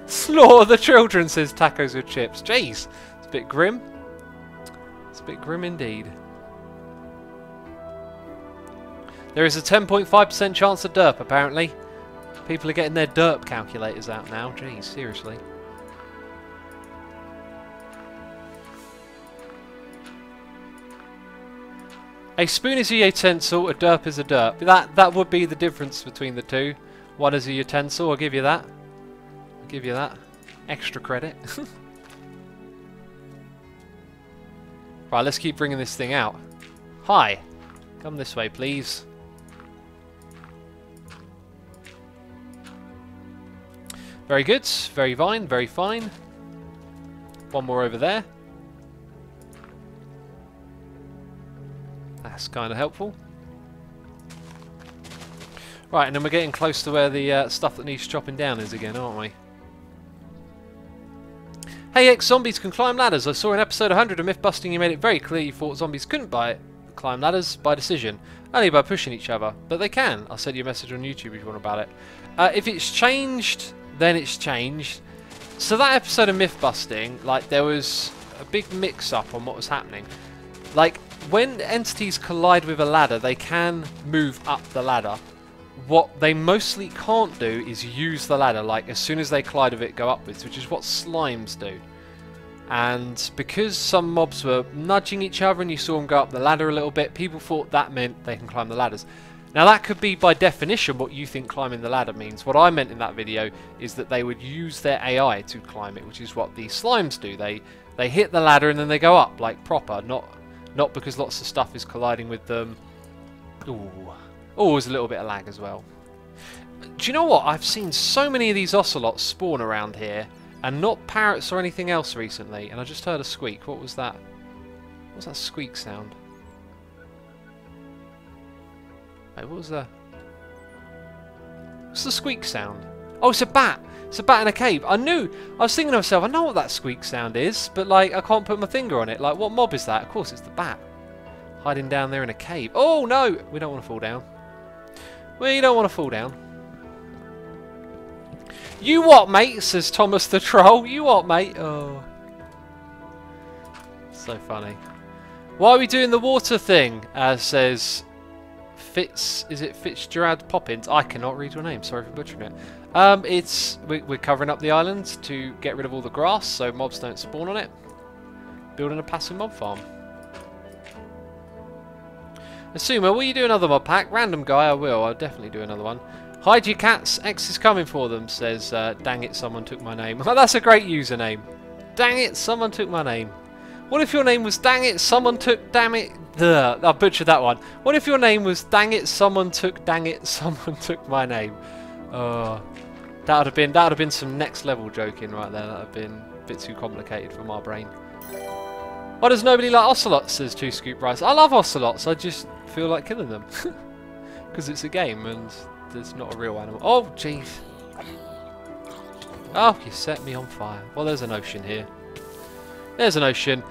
A: Slaughter the children, says Tacos with Chips. Jeez, it's a bit grim. It's a bit grim indeed. There is a 10.5% chance of derp, apparently. People are getting their derp calculators out now. Jeez, seriously. A spoon is a utensil, a derp is a derp. That would be the difference between the two. One is a utensil, I'll give you that. I'll give you that. Extra credit. Right, let's keep bringing this thing out. Hi. Come this way, please. Very good. Very fine. Very fine. One more over there. That's kind of helpful. Right, and then we're getting close to where the stuff that needs chopping down is again, aren't we? Hey, ex-zombies can climb ladders. I saw in episode 100 of Myth-Busting you made it very clear you thought zombies couldn't climb ladders by decision, only by pushing each other. But they can. I'll send you a message on YouTube if you want about it. If it's changed, then it's changed. So that episode of Myth-Busting, like, there was a big mix-up on what was happening. Like, when entities collide with a ladder, they can move up the ladder. What they mostly can't do is use the ladder, like as soon as they collide with it, go upwards, which is what slimes do. And because some mobs were nudging each other and you saw them go up the ladder a little bit, people thought that meant they can climb the ladders. Now that could be by definition what you think climbing the ladder means. What I meant in that video is that they would use their AI to climb it, which is what the slimes do. They hit the ladder and then they go up, like proper, not because lots of stuff is colliding with them. Ooh. Oh, there's a little bit of lag as well. Do you know what? I've seen so many of these ocelots spawn around here, and not parrots or anything else recently, and I just heard a squeak. What was that? What was that squeak sound? Wait, what was that? What's the squeak sound? Oh, it's a bat! It's a bat in a cave. I was thinking to myself, I know what that squeak sound is, but like, I can't put my finger on it. Like, what mob is that? Of course, it's the bat. Hiding down there in a cave. Oh, no! We don't want to fall down. We don't want to fall down. You what, mate? Says Thomas the Troll. You what, mate? Oh. So funny. Why are we doing the water thing? Says is it Fitzgerald Poppins? I cannot read your name. Sorry for butchering it. We're covering up the island to get rid of all the grass so mobs don't spawn on it. Building a passive mob farm. Assumer, will you do another mod pack? Random guy, I will. I'll definitely do another one. Hide your cats. X is coming for them, says, dang it, someone took my name. Oh, that's a great username. Dang it, someone took my name. What if your name was dang it, someone took, damn it, I butchered that one. What if your name was dang it, someone took my name? That would have been some next level joking right there. That would have been a bit too complicated for my brain. Why does nobody like ocelots, says 2 Scoop Rice. I love ocelots, I just feel like killing them. Because it's a game and there's not a real animal. Oh, jeez. Oh, you set me on fire. Well, there's an ocean here. There's an ocean.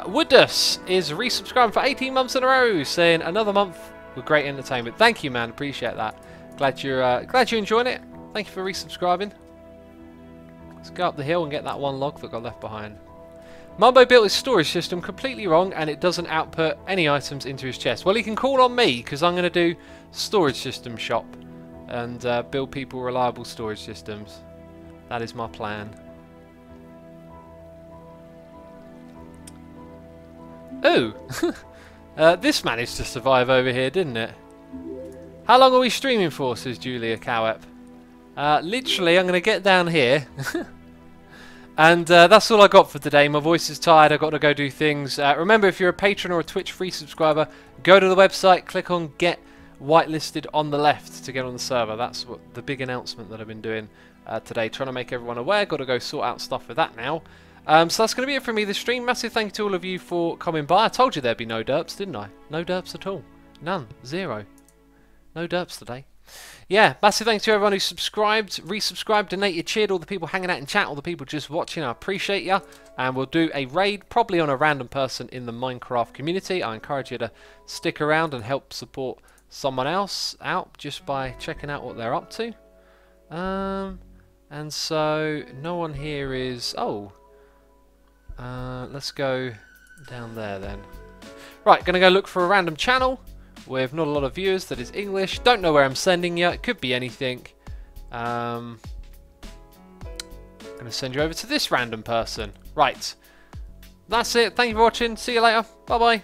A: Woodus is resubscribing for 18 months in a row, saying another month with great entertainment. Thank you, man. Appreciate that. Glad you're enjoying it. Thank you for resubscribing. Let's go up the hill and get that one log that got left behind. Mumbo built his storage system completely wrong and it doesn't output any items into his chest. Well, he can call on me because I'm going to do storage system shop and build people reliable storage systems. That is my plan. Ooh! This managed to survive over here, didn't it? How long are we streaming for, says Julia Cowep. Literally, I'm going to get down here. And that's all I got for today. My voice is tired. I've got to go do things. Remember, if you're a patron or a Twitch free subscriber, go to the website, click on Get Whitelisted on the left to get on the server. That's what the big announcement that I've been doing today. Trying to make everyone aware. Got to go sort out stuff with that now. So that's going to be it from me this stream. Massive thank you to all of you for coming by. I told you there'd be no derps, didn't I? No derps at all. None. Zero. No derps today. Yeah, massive thanks to everyone who subscribed, resubscribed, donated, cheered, all the people hanging out in chat, all the people just watching. I appreciate you. And we'll do a raid, probably on a random person in the Minecraft community. I encourage you to stick around and help support someone else out just by checking out what they're up to. And so, no one here is... Oh. Let's go down there then. Right, gonna go look for a random channel with not a lot of viewers that is English. Don't know where I'm sending you. It could be anything. I'm going to send you over to this random person. Right. That's it. Thank you for watching. See you later. Bye-bye.